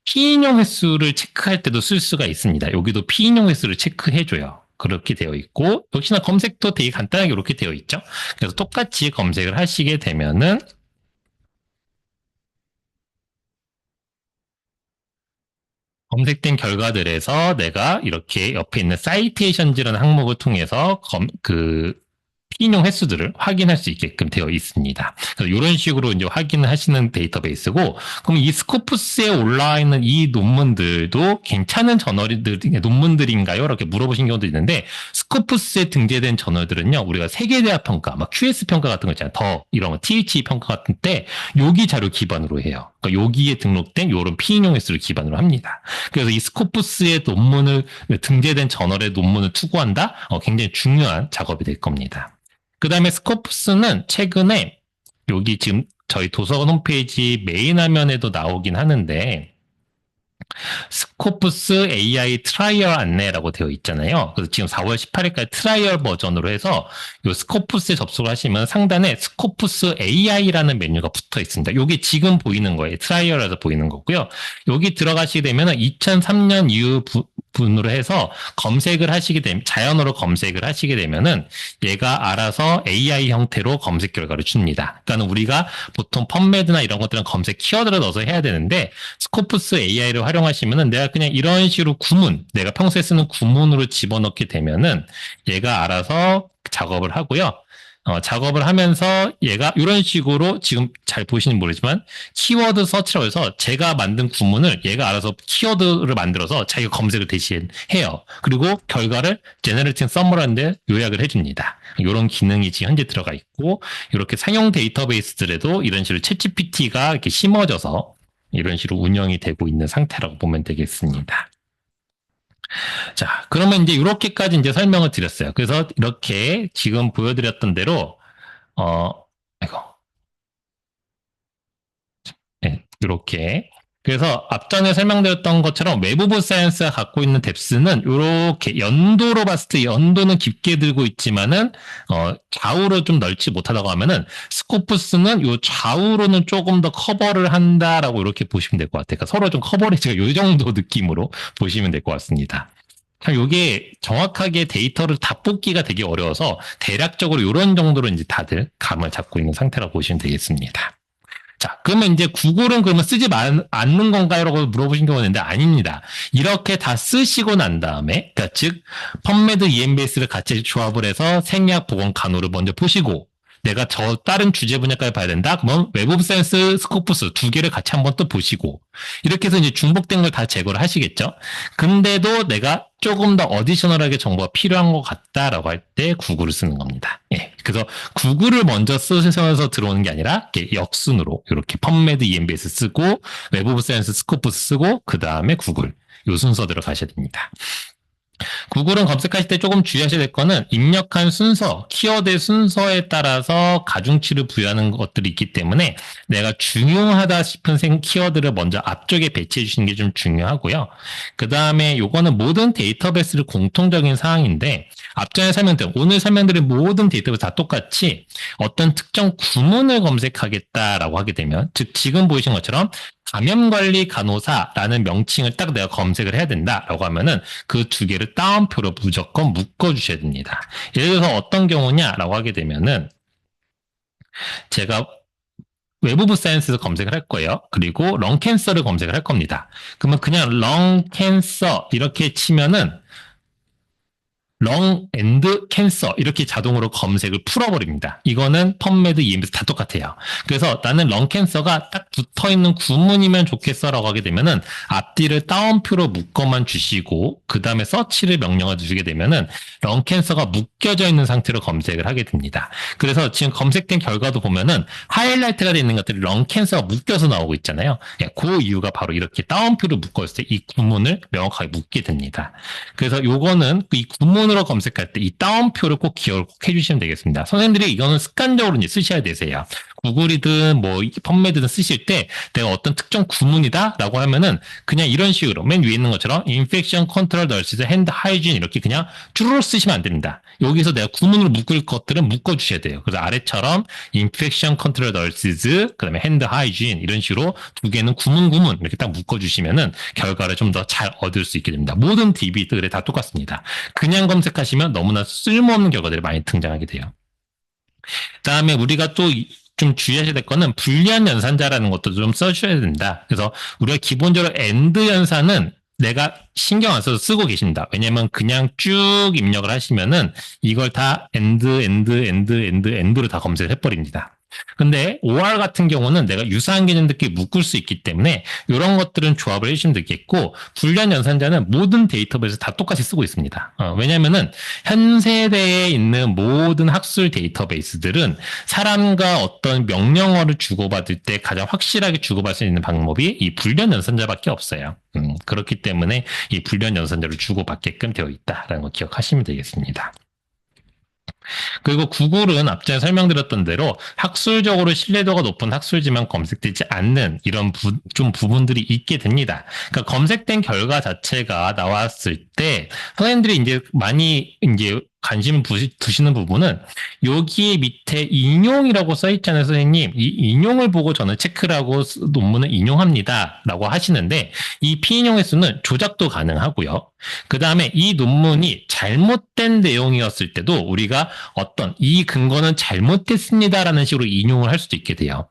S1: 피인용 횟수를 체크할 때도 쓸 수가 있습니다. 여기도 피인용 횟수를 체크해줘요. 그렇게 되어 있고 역시나 검색도 되게 간단하게 이렇게 되어 있죠. 그래서 똑같이 검색을 하시게 되면은 검색된 결과들에서 내가 이렇게 옆에 있는 사이테이션즈라는 항목을 통해서 피인용 횟수들을 확인할 수 있게끔 되어 있습니다. 그래서 이런 식으로 이제 확인을 하시는 데이터베이스고, 그럼 이 스코푸스에 올라와 있는 이 논문들도 괜찮은 논문들인가요? 이렇게 물어보신 경우도 있는데, 스코푸스에 등재된 저널들은요, 우리가 세계대학 평가, 막 QS 평가 같은 거 있잖아요. 이런 거, THE 평가 같은 때, 여기 자료 기반으로 해요. 그러니까 여기에 등록된 이런 피인용 횟수를 기반으로 합니다. 그래서 이 스코푸스의 등재된 저널의 논문을 투구한다? 굉장히 중요한 작업이 될 겁니다. 그 다음에 스코프스는 최근에 여기 지금 저희 도서관 홈페이지 메인 화면에도 나오긴 하는데 스코프스 AI 트라이얼 안내라고 되어 있잖아요. 그래서 지금 4월 18일까지 트라이얼 버전으로 해서 이 스코프스에 접속을 하시면 상단에 스코프스 AI라는 메뉴가 붙어 있습니다. 이게 지금 보이는 거예요. 트라이얼에서 보이는 거고요. 여기 들어가시게 되면 2003년 이후 분으로 해서 검색을 하시게 되면 자연어로 검색을 하시게 되면은 얘가 알아서 AI 형태로 검색 결과를 줍니다. 그러니까 우리가 보통 펌메드나 이런 것들은 검색 키워드를 넣어서 해야 되는데 스코프스 AI를 활용하시면은 내가 그냥 이런 식으로 구문, 내가 평소에 쓰는 구문으로 집어넣게 되면은 얘가 알아서 작업을 하고요. 작업을 하면서 얘가 이런 식으로 지금 잘 보시는 모르지만 키워드 서치라고 해서 제가 만든 구문을 얘가 알아서 키워드를 만들어서 자기가 검색을 대신 해요. 그리고 결과를 제너레이팅 서머리인데 요약을 해줍니다. 이런 기능이 지금 현재 들어가 있고 이렇게 상용 데이터베이스들에도 이런 식으로 챗GPT가 이렇게 심어져서 이런 식으로 운영이 되고 있는 상태라고 보면 되겠습니다. 자, 그러면 이제 이렇게까지 이제 설명을 드렸어요. 그래서 이렇게 지금 보여드렸던 대로, 아이고. 네, 이렇게. 그래서 앞전에 설명드렸던 것처럼 웹 오브 사이언스가 갖고 있는 뎁스는 이렇게 연도로 봤을 때 연도는 깊게 들고 있지만은 좌우로 좀 넓지 못하다고 하면은 스코프스는 요 좌우로는 조금 더 커버를 한다라고 이렇게 보시면 될 것 같아요. 그러니까 서로 좀 커버리지가 요 정도 느낌으로 보시면 될 것 같습니다. 이게 정확하게 데이터를 다 뽑기가 되게 어려워서 대략적으로 이런 정도로 이제 다들 감을 잡고 있는 상태라고 보시면 되겠습니다. 자, 그러면 이제 구글은 그러면 쓰지 않는 건가요? 라고 물어보신 경우는 있는데 아닙니다. 이렇게 다 쓰시고 난 다음에, 그러니까 즉, 펌메드 EMBS를 같이 조합을 해서 생약, 보건, 간호를 먼저 보시고, 내가 저 다른 주제 분야까지 봐야 된다? 그러면 웹 오브 사이언스, 스코프스 두 개를 같이 한번 또 보시고, 이렇게 해서 이제 중복된 걸 다 제거를 하시겠죠? 근데도 내가 조금 더 어디셔널하게 정보가 필요한 것 같다라고 할 때 구글을 쓰는 겁니다. 예. 그래서 구글을 먼저 쓰셔서 들어오는 게 아니라 역순으로 이렇게 펌메드 EMBS 쓰고 웹 오브 사이언스 스코프스 쓰고 그 다음에 구글 요 순서대로 가셔야 됩니다. 구글은 검색하실 때 조금 주의하셔야 될 거는 입력한 순서, 키워드의 순서에 따라서 가중치를 부여하는 것들이 있기 때문에 내가 중요하다 싶은 키워드를 먼저 앞쪽에 배치해 주시는 게 좀 중요하고요. 그 다음에 요거는 모든 데이터베이스를 공통적인 사항인데 앞전에 설명드린 오늘 설명드린 모든 데이터베이스 다 똑같이 어떤 특정 구문을 검색하겠다라고 하게 되면 즉 지금 보이신 것처럼 감염관리 간호사라는 명칭을 딱 내가 검색을 해야 된다라고 하면은 그 두 개를 따옴표로 무조건 묶어주셔야 됩니다. 예를 들어서 어떤 경우냐라고 하게 되면은 제가 웹 오브 사이언스에서 검색을 할 거예요. 그리고 렁캔서를 검색을 할 겁니다. 그러면 그냥 렁캔서 이렇게 치면은 렁 앤드 캔서 이렇게 자동으로 검색을 풀어버립니다. 이거는 펌메드 EMBS 다 똑같아요. 그래서 나는 렁 캔서가 딱 붙어있는 구문이면 좋겠어라고 하게 되면은 앞뒤를 따옴표로 묶어만 주시고 그 다음에 서치를 명령을 주게 되면은 렁 캔서가 묶여져 있는 상태로 검색을 하게 됩니다. 그래서 지금 검색된 결과도 보면은 하이라이트가 되어 있는 것들이 렁 캔서가 묶여서 나오고 있잖아요. 그 이유가 바로 이렇게 따옴표로 묶었을 때 이 구문을 명확하게 묶게 됩니다. 그래서 요거는 이 구문으로 검색할 때 이 따옴표를 꼭 기억을 꼭 해주시면 되겠습니다. 선생님들이 이거는 습관적으로 이제 쓰셔야 되세요. 구글이든 뭐 펌메드든 쓰실 때 내가 어떤 특정 구문이다라고 하면은 그냥 이런 식으로 맨 위에 있는 것처럼 infection control nurses hand hygiene 이렇게 그냥 쭈루룩 쓰시면 안 됩니다. 여기서 내가 구문으로 묶을 것들은 묶어주셔야 돼요. 그래서 아래처럼 infection control nurses 그다음에 hand hygiene 이런 식으로 두 개는 구문 이렇게 딱 묶어주시면은 결과를 좀 더 잘 얻을 수 있게 됩니다. 모든 DB들에 다 똑같습니다. 그냥 검색하시면 너무나 쓸모없는 결과들이 많이 등장하게 돼요. 그다음에 우리가 또 좀 주의하셔야 될 거는 불리한 연산자라는 것도 좀 써주셔야 된다. 그래서 우리가 기본적으로 AND 연산은 내가 신경 안 써서 쓰고 계십니다. 왜냐면 그냥 쭉 입력을 하시면은 이걸 다 AND로 다 검색을 해버립니다. 근데 OR 같은 경우는 내가 유사한 개념들끼리 묶을 수 있기 때문에 이런 것들은 조합을 해주시면 되겠고 불리한 연산자는 모든 데이터베이스 다 똑같이 쓰고 있습니다. 왜냐면은 현 세대에 있는 모든 학술 데이터베이스들은 사람과 어떤 명령어를 주고받을 때 가장 확실하게 주고받을 수 있는 방법이 이 불리한 연산자밖에 없어요. 그렇기 때문에 이 불리한 연산자를 주고받게끔 되어 있다라는 거 기억하시면 되겠습니다. 그리고 구글은 앞전에 설명드렸던 대로 학술적으로 신뢰도가 높은 학술지만 검색되지 않는 이런 좀 부분들이 있게 됩니다. 그러니까 검색된 결과 자체가 나왔을 때 선생님들이 이제 많이 이제 관심 두시는 부분은 여기 밑에 인용이라고 써 있잖아요, 선생님. 이 인용을 보고 저는 체크를 하고 논문을 인용합니다. 라고 하시는데 이 피인용 횟수는 조작도 가능하고요. 그 다음에 이 논문이 잘못된 내용이었을 때도 우리가 어떤 이 근거는 잘못됐습니다라는 식으로 인용을 할 수도 있게 돼요.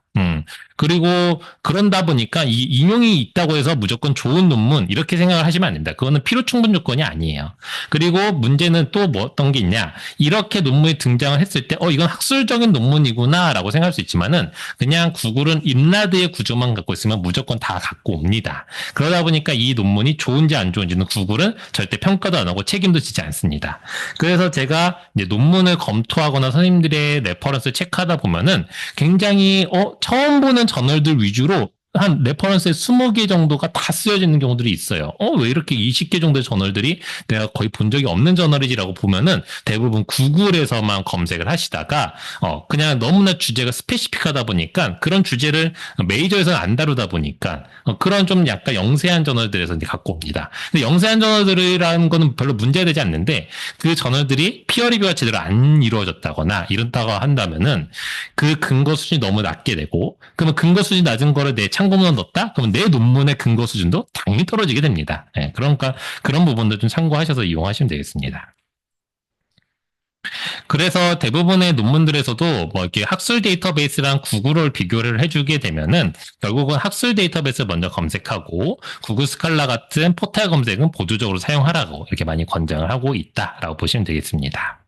S1: 그리고 그런다 보니까 이 인용이 있다고 해서 무조건 좋은 논문 이렇게 생각을 하시면 안 됩니다. 그거는 필요 충분 조건이 아니에요. 그리고 문제는 또 뭐 어떤 게 있냐? 이렇게 논문이 등장을 했을 때 이건 학술적인 논문이구나라고 생각할 수 있지만은 그냥 구글은 인라드의 구조만 갖고 있으면 무조건 다 갖고 옵니다. 그러다 보니까 이 논문이 좋은지 안 좋은지는 구글은 절대 평가도 안 하고 책임도 지지 않습니다. 그래서 제가 이제 논문을 검토하거나 선생님들의 레퍼런스 체크하다 보면은 굉장히 처음 보는 저널들 위주로 한 레퍼런스에 20개 정도가 다 쓰여져 있는 경우들이 있어요. 왜 이렇게 20개 정도의 저널들이 내가 거의 본 적이 없는 저널이지라고 보면은 대부분 구글에서만 검색을 하시다가 그냥 너무나 주제가 스페시픽하다 보니까 그런 주제를 메이저에서는 안 다루다 보니까 그런 좀 약간 영세한 저널들에서 이제 갖고 옵니다. 근데 영세한 저널들이라는 거는 별로 문제되지 않는데 그 저널들이 피어 리뷰가 제대로 안 이루어졌다거나 이런다고 한다면은 그 근거 수준이 너무 낮게 되고 그러면 근거 수준이 낮은 거를 내 참고문에 넣었다? 그러면 내 논문의 근거 수준도 당연히 떨어지게 됩니다. 그러니까 그런 부분도 좀 참고하셔서 이용하시면 되겠습니다. 그래서 대부분의 논문들에서도 뭐 이렇게 학술 데이터베이스랑 구글을 비교를 해주게 되면은 결국은 학술 데이터베이스 먼저 검색하고 구글 스칼라 같은 포털 검색은 보조적으로 사용하라고 이렇게 많이 권장을 하고 있다라고 보시면 되겠습니다.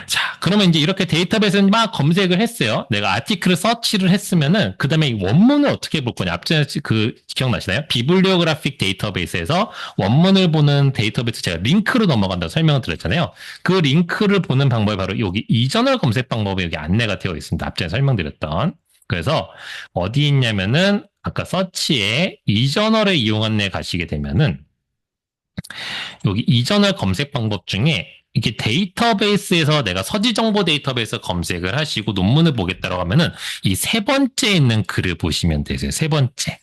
S1: 자, 그러면 이제 이렇게 데이터베이스는 막 검색을 했어요. 내가 아티클을 서치를 했으면은, 그 다음에 이 원문을 어떻게 볼 거냐. 앞전에 기억나시나요? 비블리오그래픽 데이터베이스에서 원문을 보는 데이터베이스 제가 링크로 넘어간다고 설명을 드렸잖아요. 그 링크를 보는 방법이 바로 여기 이저널 검색 방법이 여기 안내가 되어 있습니다. 앞전에 설명드렸던. 그래서 어디 있냐면은, 아까 서치에 이저널에 이용 안내 가시게 되면은, 여기 이저널 검색 방법 중에 이게 데이터베이스에서 내가 서지 정보 데이터베이스 검색을 하시고 논문을 보겠다라고 하면은 이 세 번째 있는 글을 보시면 되세요. 세 번째.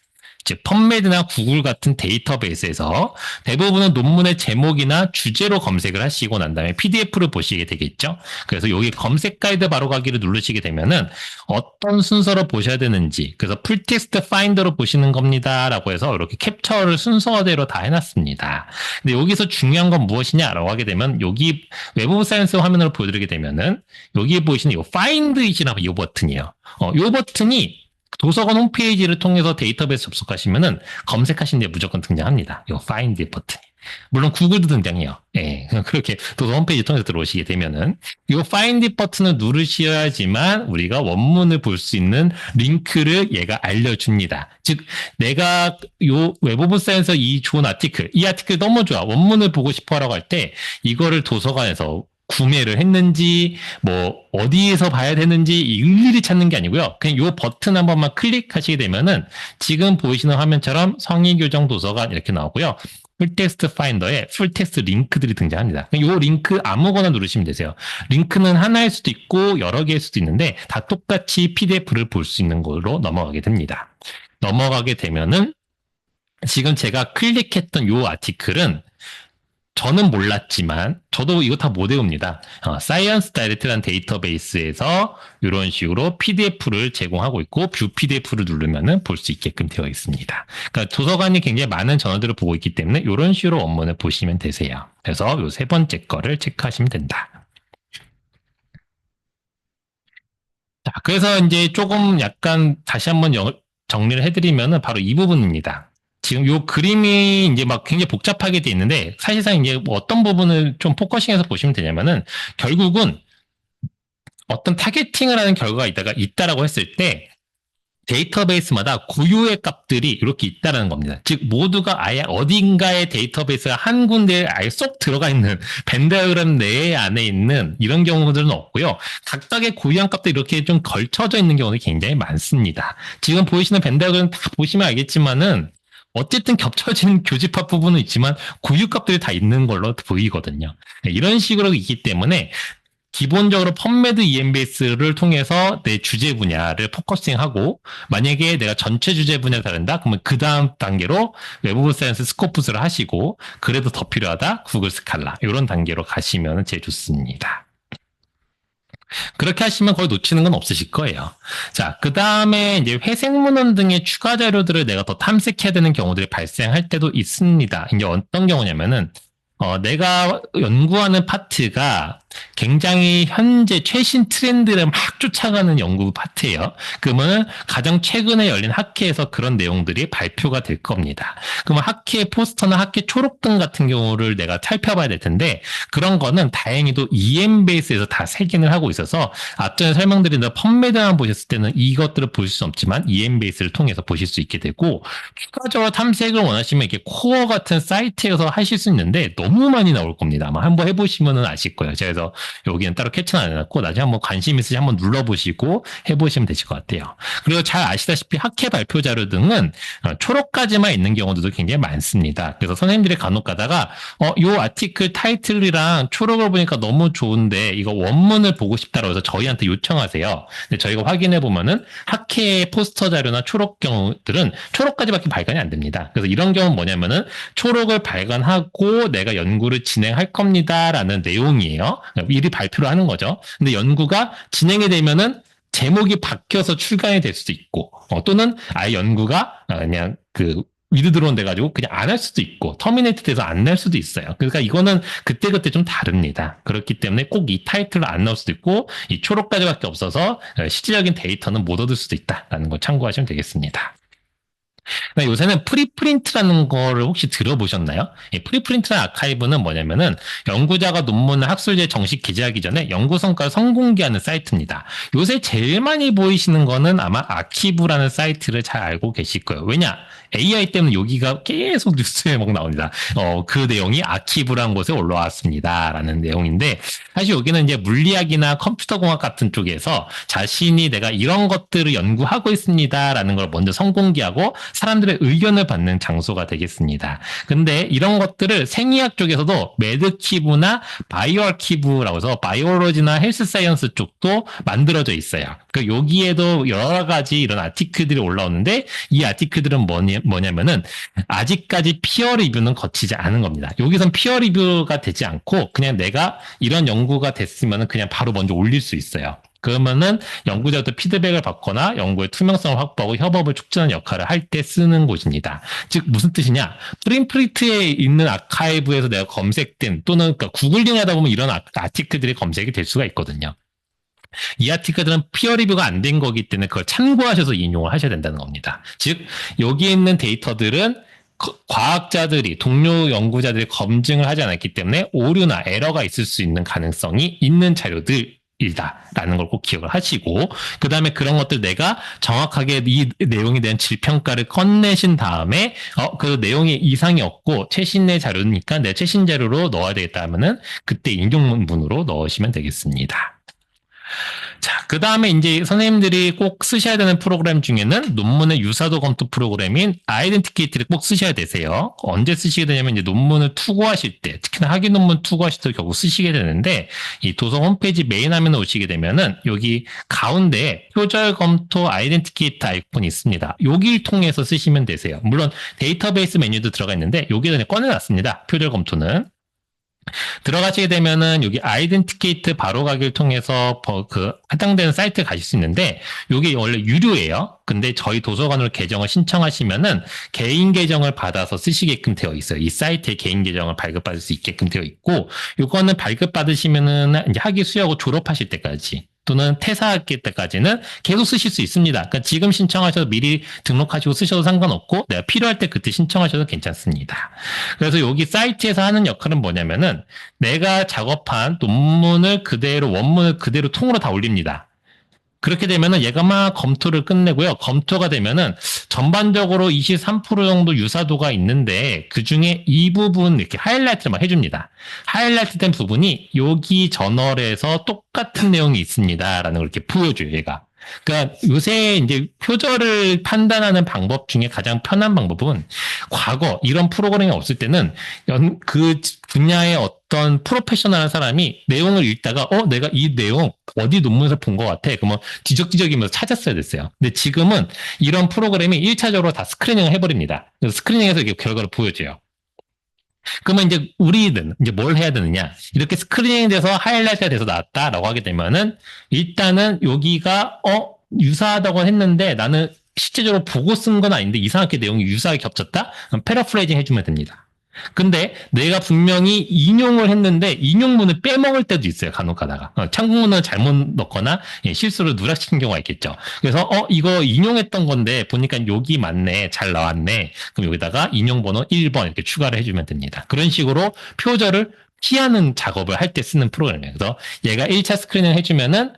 S1: 즉 펀메드나 구글 같은 데이터베이스에서 대부분은 논문의 제목이나 주제로 검색을 하시고 난 다음에 PDF를 보시게 되겠죠. 그래서 여기 검색 가이드 바로 가기를 누르시게 되면은 어떤 순서로 보셔야 되는지, 그래서 풀텍스트 파인더로 보시는 겁니다라고 해서 이렇게 캡처를 순서대로 다 해놨습니다. 근데 여기서 중요한 건 무엇이냐라고 하게 되면 여기 웹 오브 사이언스 화면으로 보여드리게 되면은 여기 보시는 이 파인드 이시라고 이 버튼이에요. 이 버튼이 도서관 홈페이지를 통해서 데이터베이스 접속하시면은 검색하신 데 무조건 등장합니다. 이 find 버튼. 물론 구글도 등장해요. 예, 그렇게 도서 홈페이지 통해서 들어오시게 되면은 이 find 버튼을 누르셔야지만 우리가 원문을 볼 수 있는 링크를 얘가 알려줍니다. 즉 내가 요 웹 오브 사이언스 이 좋은 아티클, 이 아티클 너무 좋아. 원문을 보고 싶어라고 할 때 이거를 도서관에서 구매를 했는지 뭐 어디에서 봐야 되는지 일일이 찾는 게 아니고요. 그냥 이 버튼 한 번만 클릭하시게 되면은 지금 보이시는 화면처럼 성의교정 도서관 이렇게 나오고요. 풀텍스트 파인더에 풀텍스트 링크들이 등장합니다. 이 링크 아무거나 누르시면 되세요. 링크는 하나일 수도 있고 여러 개일 수도 있는데 다 똑같이 PDF를 볼 수 있는 걸로 넘어가게 됩니다. 넘어가게 되면은 지금 제가 클릭했던 이 아티클은 저는 몰랐지만 저도 이거 다 못 외웁니다. 사이언스 다이렉트라는 데이터베이스에서 이런 식으로 PDF를 제공하고 있고 뷰 PDF를 누르면은 볼 수 있게끔 되어 있습니다. 그러니까 도서관이 굉장히 많은 저널들을 보고 있기 때문에 이런 식으로 원문을 보시면 되세요. 그래서 이 세 번째 거를 체크하시면 된다. 자, 그래서 이제 조금 약간 다시 한번 정리를 해드리면은 바로 이 부분입니다. 지금 요 그림이 이제 막 굉장히 복잡하게 돼 있는데 사실상 이제 뭐 어떤 부분을 좀 포커싱해서 보시면 되냐면은 결국은 어떤 타겟팅을 하는 결과가 있다라고 했을 때 데이터베이스마다 고유의 값들이 이렇게 있다라는 겁니다. 즉 모두가 아예 어딘가의 데이터베이스가 한 군데에 아예 쏙 들어가 있는 벤 다이어그램 내에 안에 있는 이런 경우들은 없고요. 각각의 고유한 값들이 이렇게 좀 걸쳐져 있는 경우들이 굉장히 많습니다. 지금 보이시는 벤 다이어그램 다 보시면 알겠지만은 어쨌든 겹쳐진 교집합 부분은 있지만 고유값들이 다 있는 걸로 보이거든요. 이런 식으로 있기 때문에 기본적으로 펀메드 EMBS를 통해서 내 주제 분야를 포커싱하고 만약에 내가 전체 주제 분야가 다른다? 그러면 그 다음 단계로 웹 오브 사이언스 스코프스를 하시고 그래도 더 필요하다? 구글 스칼라 이런 단계로 가시면 제일 좋습니다. 그렇게 하시면 거의 놓치는 건 없으실 거예요. 자, 그 다음에 이제 회색문헌 등의 추가 자료들을 내가 더 탐색해야 되는 경우들이 발생할 때도 있습니다. 이게 어떤 경우냐면은, 내가 연구하는 파트가 굉장히 현재 최신 트렌드를 막 쫓아가는 연구 파트예요. 그러면 가장 최근에 열린 학회에서 그런 내용들이 발표가 될 겁니다. 그러면 학회 포스터나 학회 초록등 같은 경우를 내가 살펴봐야 될 텐데 그런 거는 다행히도 EMBS에서 다 색인을 하고 있어서 앞전에 설명드린 펀메드만 보셨을 때는 이것들을 볼 수 없지만 EMBS를 통해서 보실 수 있게 되고 추가적으로 탐색을 원하시면 이렇게 코어 같은 사이트에서 하실 수 있는데 너무 많이 나올 겁니다. 아마 한번 해보시면 아실 거예요. 제가 그래서 여기는 따로 캐치는 안 해놨고 나중에 한번 관심 있으시면 한번 눌러보시고 해보시면 되실 것 같아요. 그리고 잘 아시다시피 학회 발표 자료 등은 초록까지만 있는 경우도 굉장히 많습니다. 그래서 선생님들이 간혹 가다가 요 아티클 타이틀이랑 초록을 보니까 너무 좋은데 이거 원문을 보고 싶다고 해서 저희한테 요청하세요. 근데 저희가 확인해 보면은 학회 포스터 자료나 초록 경우들은 초록까지밖에 발간이 안 됩니다. 그래서 이런 경우는 뭐냐면은 초록을 발간하고 내가 연구를 진행할 겁니다라는 내용이에요. 미리 발표를 하는 거죠. 근데 연구가 진행이 되면은 제목이 바뀌어서 출간이 될 수도 있고, 또는 아예 연구가 그냥 위드드론 돼가지고 그냥 안 할 수도 있고, 터미네이트 돼서 안 낼 수도 있어요. 그러니까 이거는 그때그때 좀 다릅니다. 그렇기 때문에 꼭 이 타이틀을 안 넣을 수도 있고, 이 초록까지밖에 없어서 실질적인 데이터는 못 얻을 수도 있다라는 걸 참고하시면 되겠습니다. 요새는 프리프린트라는 거를 혹시 들어보셨나요? 이 프리프린트라는 아카이브는 뭐냐면은 연구자가 논문을 학술지에 정식 기재하기 전에 연구 성과를 선공개하는 사이트입니다. 요새 제일 많이 보이시는 거는 아마 아키브라는 사이트를 잘 알고 계실 거예요. 왜냐? AI 때문에 여기가 계속 뉴스에 막 나옵니다. 그 내용이 아키브라는 곳에 올라왔습니다. 라는 내용인데, 사실 여기는 이제 물리학이나 컴퓨터공학 같은 쪽에서 자신이 내가 이런 것들을 연구하고 있습니다. 라는 걸 먼저 선공개하고 사람들의 의견을 받는 장소가 되겠습니다. 근데 이런 것들을 생의학 쪽에서도 매드키브나 바이오아키브라고 해서 바이오로지나 헬스 사이언스 쪽도 만들어져 있어요. 그 여기에도 여러 가지 이런 아티클들이 올라오는데 이 아티클들은 뭐냐면은 아직까지 피어 리뷰는 거치지 않은 겁니다. 여기선 피어 리뷰가 되지 않고 그냥 내가 이런 연구가 됐으면은 그냥 바로 먼저 올릴 수 있어요. 그러면은 연구자도 피드백을 받거나 연구의 투명성을 확보하고 협업을 촉진하는 역할을 할 때 쓰는 곳입니다. 즉 무슨 뜻이냐? 프린트에 있는 아카이브에서 내가 검색된 또는 그러니까 구글링 하다 보면 이런 아티클들이 검색이 될 수가 있거든요. 이 아티클들은 피어 리뷰가 안 된 거기 때문에 그걸 참고하셔서 인용을 하셔야 된다는 겁니다. 즉 여기에 있는 데이터들은 과학자들이 동료 연구자들이 검증을 하지 않았기 때문에 오류나 에러가 있을 수 있는 가능성이 있는 자료들 이다라는 걸 꼭 기억을 하시고 그 다음에 그런 것들 내가 정확하게 이 내용에 대한 질평가를 꺼내신 다음에 그 내용에 이상이 없고 최신의 자료니까 내 최신 자료로 넣어야 되겠다 하면은 그때 인용문으로 넣으시면 되겠습니다. 자, 그 다음에 이제 선생님들이 꼭 쓰셔야 되는 프로그램 중에는 논문의 유사도 검토 프로그램인 아이덴티케이트를 꼭 쓰셔야 되세요. 언제 쓰시게 되냐면 이제 논문을 투고하실 때, 특히나 학위 논문 투고하실 때 결국 쓰시게 되는데, 이 도서 홈페이지 메인 화면에 오시게 되면은 여기 가운데 표절 검토 아이덴티케이트 아이콘이 있습니다. 여기를 통해서 쓰시면 되세요. 물론 데이터베이스 메뉴도 들어가 있는데 여기다 그냥 꺼내놨습니다. 표절 검토는. 들어가시게 되면은 여기 아이덴티케이트 바로가기를 통해서 해당되는 사이트에 가실 수 있는데 이게 원래 유료예요. 근데 저희 도서관으로 계정을 신청하시면은 개인 계정을 받아서 쓰시게끔 되어 있어요. 이 사이트에 개인 계정을 발급받을 수 있게끔 되어 있고 이거는 발급받으시면은 이제 학위 수여하고 졸업하실 때까지 또는 퇴사하기 때까지는 계속 쓰실 수 있습니다. 그러니까 지금 신청하셔도 미리 등록하시고 쓰셔도 상관없고 내가 필요할 때 그때 신청하셔도 괜찮습니다. 그래서 여기 사이트에서 하는 역할은 뭐냐면은 내가 작업한 논문을 그대로 원문을 그대로 통으로 다 올립니다. 그렇게 되면은 얘가 막 검토를 끝내고요. 검토가 되면은 전반적으로 23% 정도 유사도가 있는데 그 중에 이 부분 이렇게 하이라이트를 막 해줍니다. 하이라이트 된 부분이 여기 저널에서 똑같은 내용이 있습니다라는 걸 이렇게 보여줘요, 얘가. 그러니까 요새 이제 표절을 판단하는 방법 중에 가장 편한 방법은 과거 이런 프로그램이 없을 때는 그 분야의 어떤 프로페셔널한 사람이 내용을 읽다가 내가 이 내용 어디 논문에서 본 것 같아. 그러면 뒤적뒤적이면서 찾았어야 됐어요. 근데 지금은 이런 프로그램이 1차적으로 다 스크리닝을 해버립니다. 그래서 스크리닝해서 이게 결과를 보여줘요. 그러면 이제 우리는 이제 뭘 해야 되느냐. 이렇게 스크리닝 돼서 하이라이트가 돼서 나왔다라고 하게 되면은 일단은 여기가 유사하다고 했는데 나는 실제적으로 보고 쓴 건 아닌데 이상하게 내용이 유사하게 겹쳤다? 그럼 패러프레이징 해주면 됩니다. 근데 내가 분명히 인용을 했는데 인용문을 빼먹을 때도 있어요. 간혹 가다가. 참고문을 잘못 넣거나 실수로 누락시킨 경우가 있겠죠. 그래서 이거 인용했던 건데 보니까 여기 맞네. 잘 나왔네. 그럼 여기다가 인용번호 1번 이렇게 추가를 해주면 됩니다. 그런 식으로 표절을 피하는 작업을 할 때 쓰는 프로그램이에요. 그래서 얘가 1차 스크린을 해주면은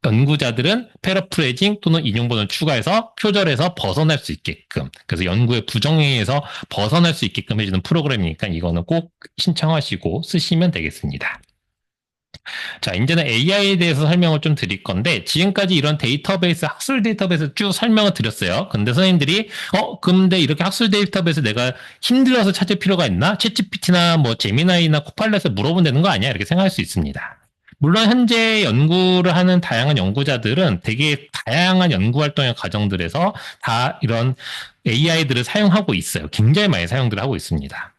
S1: 연구자들은 패러프레이징 또는 인용번호를 추가해서 표절에서 벗어날 수 있게끔, 그래서 연구의 부정행위에서 벗어날 수 있게끔 해주는 프로그램이니까 이거는 꼭 신청하시고 쓰시면 되겠습니다. 자, 이제는 AI에 대해서 설명을 좀 드릴 건데, 지금까지 이런 데이터베이스, 학술 데이터베이스 쭉 설명을 드렸어요. 근데 선생님들이, 근데 이렇게 학술 데이터베이스 내가 힘들어서 찾을 필요가 있나? 챗GPT나 뭐 제미나이나 코팔렛에 물어보면 되는 거 아니야? 이렇게 생각할 수 있습니다. 물론 현재 연구를 하는 다양한 연구자들은 되게 다양한 연구 활동의 과정들에서 다 이런 AI들을 사용하고 있어요. 굉장히 많이 사용들을 하고 있습니다.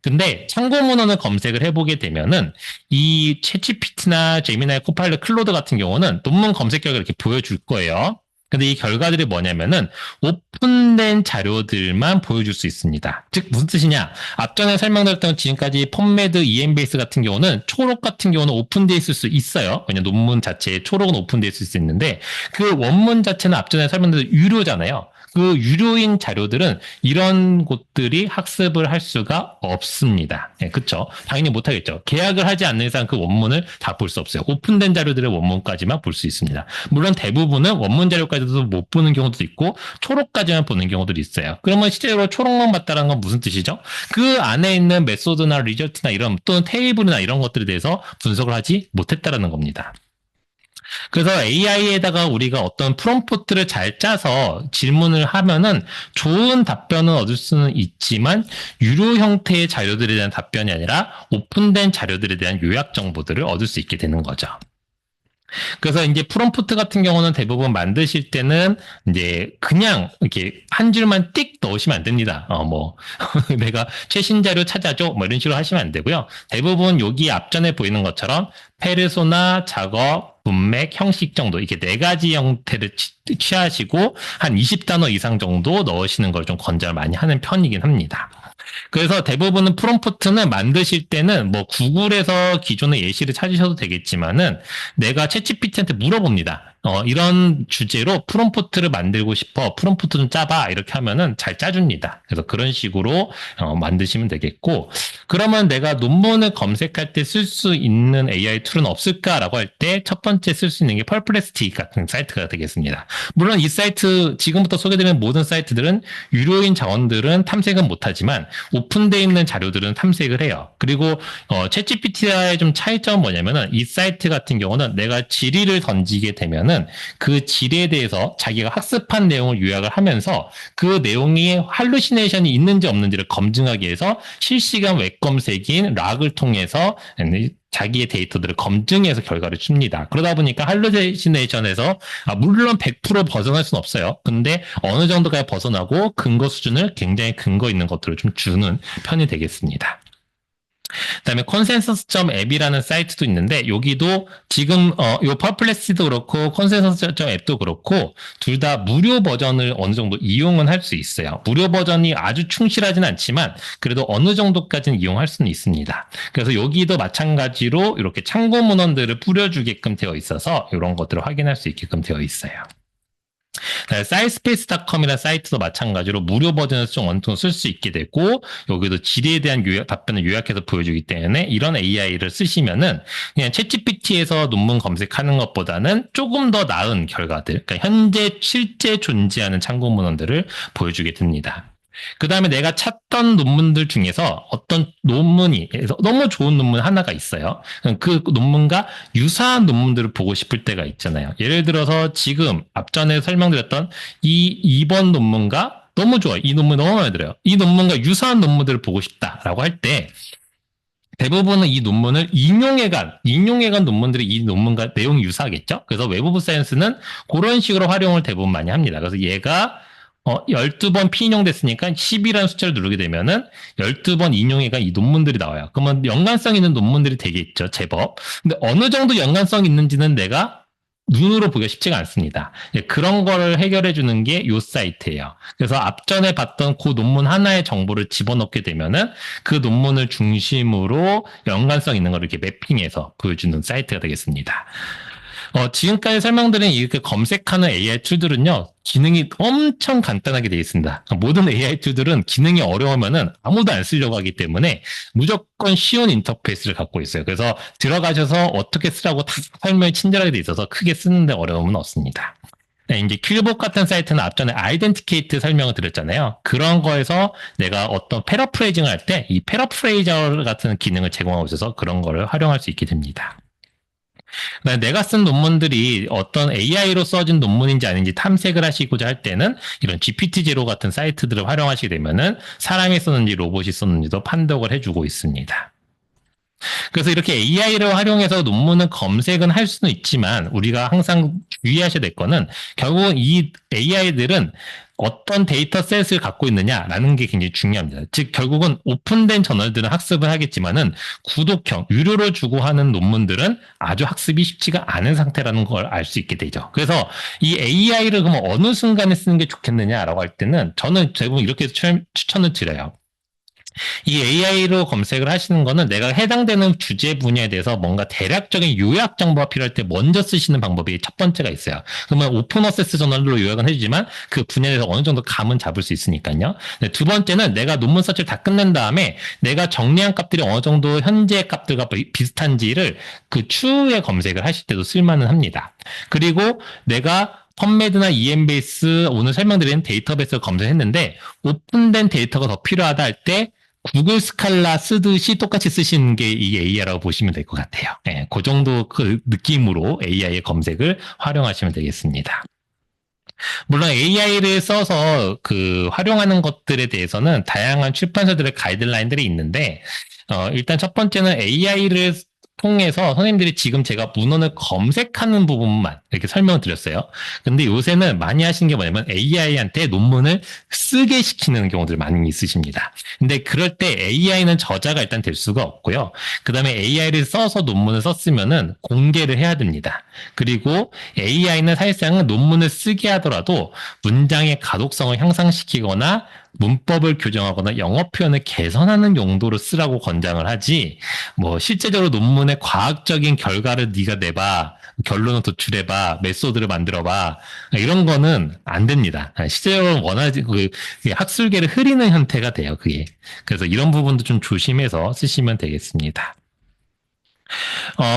S1: 근데 참고 문헌을 검색을 해보게 되면은 이 챗GPT나 제미나이, 코파일럿, 클로드 같은 경우는 논문 검색 결과를 이렇게 보여줄 거예요. 근데 이 결과들이 뭐냐면은 오픈된 자료들만 보여줄 수 있습니다. 즉 무슨 뜻이냐? 앞전에 설명드렸던 지금까지 펌메드, EMBS 같은 경우는 초록 같은 경우는 오픈되어 있을 수 있어요. 왜냐면 논문 자체에 초록은 오픈되어 있을 수 있는데 그 원문 자체는 앞전에 설명드린 유료잖아요. 그 유료인 자료들은 이런 곳들이 학습을 할 수가 없습니다. 네, 그렇죠. 당연히 못하겠죠. 계약을 하지 않는 이상 그 원문을 다 볼 수 없어요. 오픈된 자료들의 원문까지만 볼 수 있습니다. 물론 대부분은 원문 자료까지도 못 보는 경우도 있고 초록까지만 보는 경우들이 있어요. 그러면 실제로 초록만 봤다는 건 무슨 뜻이죠? 그 안에 있는 메소드나 리절트나 이런 또는 테이블이나 이런 것들에 대해서 분석을 하지 못했다라는 겁니다. 그래서 AI에다가 우리가 어떤 프롬프트를 잘 짜서 질문을 하면은 좋은 답변을 얻을 수는 있지만 유료 형태의 자료들에 대한 답변이 아니라 오픈된 자료들에 대한 요약 정보들을 얻을 수 있게 되는 거죠. 그래서 이제 프롬프트 같은 경우는 대부분 만드실 때는 이제 그냥 이렇게 한 줄만 띡 넣으시면 안 됩니다. 내가 최신 자료 찾아줘 뭐 이런 식으로 하시면 안 되고요. 대부분 여기 앞전에 보이는 것처럼 페르소나, 작업, 문맥, 형식 정도 이렇게 4가지 형태를 취하시고 한 20단어 이상 정도 넣으시는 걸 좀 권장을 많이 하는 편이긴 합니다. 그래서 대부분은 프롬프트는 만드실 때는 뭐 구글에서 기존의 예시를 찾으셔도 되겠지만은 내가 챗GPT한테 물어봅니다. 이런 주제로 프롬프트를 만들고 싶어. 프롬프트 좀 짜봐. 이렇게 하면은 잘 짜줍니다. 그래서 그런 식으로 만드시면 되겠고, 그러면 내가 논문을 검색할 때 쓸 수 있는 AI 툴은 없을까라고 할 때 첫 번째 쓸 수 있는 게 펄플렉시티 같은 사이트가 되겠습니다. 물론 이 사이트 지금부터 소개드리는 모든 사이트들은 유료인 자원들은 탐색은 못하지만 오픈되어 있는 자료들은 탐색을 해요. 그리고 챗GPT와의 좀 차이점은 뭐냐면은 이 사이트 같은 경우는 내가 질의를 던지게 되면은 그 질에 대해서 자기가 학습한 내용을 요약을 하면서 그 내용이 할루시네이션이 있는지 없는지를 검증하기 위해서 실시간 웹 검색인 락을 통해서 자기의 데이터들을 검증해서 결과를 줍니다. 그러다 보니까 할루시네이션에서 물론 100% 벗어날 수는 없어요. 근데 어느 정도까지 벗어나고 근거 수준을 굉장히 근거 있는 것들을 좀 주는 편이 되겠습니다. 그다음에 consensus.app이라는 사이트도 있는데 여기도 지금 요 퍼플렉시도 그렇고 consensus.app도 그렇고 둘 다 무료 버전을 어느 정도 이용은 할 수 있어요. 무료 버전이 아주 충실하진 않지만 그래도 어느 정도까지는 이용할 수는 있습니다. 그래서 여기도 마찬가지로 이렇게 참고 문헌들을 뿌려주게끔 되어 있어서 이런 것들을 확인할 수 있게끔 되어 있어요. sciencespace.com이라는 사이트도 마찬가지로 무료 버전을 좀 어느 정도 쓸 수 있게 되고 여기도 질의에 대한 답변을 요약해서 보여주기 때문에 이런 AI를 쓰시면은 그냥 챗GPT에서 논문 검색하는 것보다는 조금 더 나은 결과들, 그러니까 현재 실제 존재하는 참고 문헌들을 보여주게 됩니다. 그 다음에 내가 찾던 논문들 중에서 어떤 논문이 너무 좋은 논문 하나가 있어요. 그 논문과 유사한 논문들을 보고 싶을 때가 있잖아요. 예를 들어서 지금 앞전에 설명드렸던 이 2번 논문과 너무 좋아. 이 논문 너무 마음에 들어요. 이 논문과 유사한 논문들을 보고 싶다라고 할 때 대부분은 이 논문을 인용해간 논문들이 이 논문과 내용이 유사하겠죠? 그래서 웹 오브 사이언스는 그런 식으로 활용을 대부분 많이 합니다. 그래서 얘가 12번 피인용됐으니까 10이라는 숫자를 누르게 되면은 12번 인용해간 이 논문들이 나와요. 그러면 연관성 있는 논문들이 되겠죠, 제법. 근데 어느 정도 연관성 있는지는 내가 눈으로 보기가 쉽지가 않습니다. 그런 거를 해결해 주는 게 이 사이트예요. 그래서 앞전에 봤던 그 논문 하나의 정보를 집어넣게 되면은 그 논문을 중심으로 연관성 있는 거를 이렇게 매핑해서 보여주는 사이트가 되겠습니다. 지금까지 설명드린 이렇게 검색하는 AI 툴들은요, 기능이 엄청 간단하게 되어 있습니다. 모든 AI 툴들은 기능이 어려우면은 아무도 안 쓰려고 하기 때문에 무조건 쉬운 인터페이스를 갖고 있어요. 그래서 들어가셔서 어떻게 쓰라고 다 설명이 친절하게 되어 있어서 크게 쓰는데 어려움은 없습니다. 네, 이제 큐복 같은 사이트는 앞전에 아이덴티케이트 설명을 드렸잖아요. 그런 거에서 내가 어떤 패러프레이징을 할 때 이 패러프레이저 같은 기능을 제공하고 있어서 그런 거를 활용할 수 있게 됩니다. 내가 쓴 논문들이 어떤 AI로 써진 논문인지 아닌지 탐색을 하시고자 할 때는 이런 GPT-0 같은 사이트들을 활용하시게 되면은 사람이 썼는지 로봇이 썼는지도 판독을 해주고 있습니다. 그래서 이렇게 AI를 활용해서 논문은 검색은 할 수는 있지만 우리가 항상 주의하셔야 될 거는 결국은 이 AI들은 어떤 데이터셋을 갖고 있느냐라는 게 굉장히 중요합니다. 즉 결국은 오픈된 저널들은 학습을 하겠지만은 구독형, 유료를 주고 하는 논문들은 아주 학습이 쉽지가 않은 상태라는 걸 알 수 있게 되죠. 그래서 이 AI를 그러면 어느 순간에 쓰는 게 좋겠느냐라고 할 때는 저는 대부분 이렇게 추천을 드려요. 이 AI로 검색을 하시는 거는 내가 해당되는 주제 분야에 대해서 뭔가 대략적인 요약 정보가 필요할 때 먼저 쓰시는 방법이 첫 번째가 있어요. 그러면 오픈 어세스 저널로 요약은 해주지만 그 분야에 대해서 어느 정도 감은 잡을 수 있으니까요. 두 번째는 내가 논문 서치를 다 끝낸 다음에 내가 정리한 값들이 어느 정도 현재 값들과 비슷한지를 그 추후에 검색을 하실 때도 쓸만은 합니다. 그리고 내가 펀메드나 EMBase 오늘 설명드린 데이터베이스를 검색했는데 오픈된 데이터가 더 필요하다 할 때 구글 스칼라 쓰듯이 똑같이 쓰시는 게 이 AI라고 보시면 될 것 같아요. 네, 그 정도 그 느낌으로 AI의 검색을 활용하시면 되겠습니다. 물론 AI를 써서 그 활용하는 것들에 대해서는 다양한 출판사들의 가이드라인들이 있는데 일단 첫 번째는 AI를 통해서 선생님들이 지금 제가 문헌을 검색하는 부분만 이렇게 설명을 드렸어요. 근데 요새는 많이 하시는 게 뭐냐면 AI한테 논문을 쓰게 시키는 경우들 많이 있으십니다. 근데 그럴 때 AI는 저자가 일단 될 수가 없고요. 그 다음에 AI를 써서 논문을 썼으면은 공개를 해야 됩니다. 그리고 AI는 사실상 논문을 쓰게 하더라도 문장의 가독성을 향상시키거나 문법을 교정하거나 영어 표현을 개선하는 용도로 쓰라고 권장을 하지 뭐 실제적으로 논문의 과학적인 결과를 네가 내봐 결론을 도출해봐 메소드를 만들어봐 이런 거는 안 됩니다. 실제로 원하지 그 학술계를 흐리는 형태가 돼요. 그게 그래서 이런 부분도 좀 조심해서 쓰시면 되겠습니다.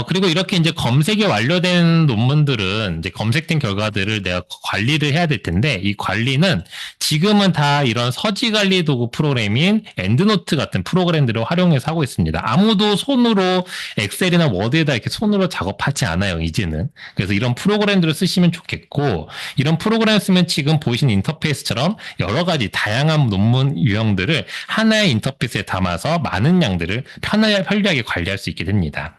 S1: 그리고 이렇게 이제 검색이 완료된 논문들은 이제 검색된 결과들을 내가 관리를 해야 될 텐데, 이 관리는 지금은 다 이런 서지 관리 도구 프로그램인 엔드노트 같은 프로그램들을 활용해서 하고 있습니다. 아무도 손으로 엑셀이나 워드에다 이렇게 손으로 작업하지 않아요, 이제는. 그래서 이런 프로그램들을 쓰시면 좋겠고, 이런 프로그램을 쓰면 지금 보이신 인터페이스처럼 여러 가지 다양한 논문 유형들을 하나의 인터페이스에 담아서 많은 양들을 편리하게 관리할 수 있게 됩니다.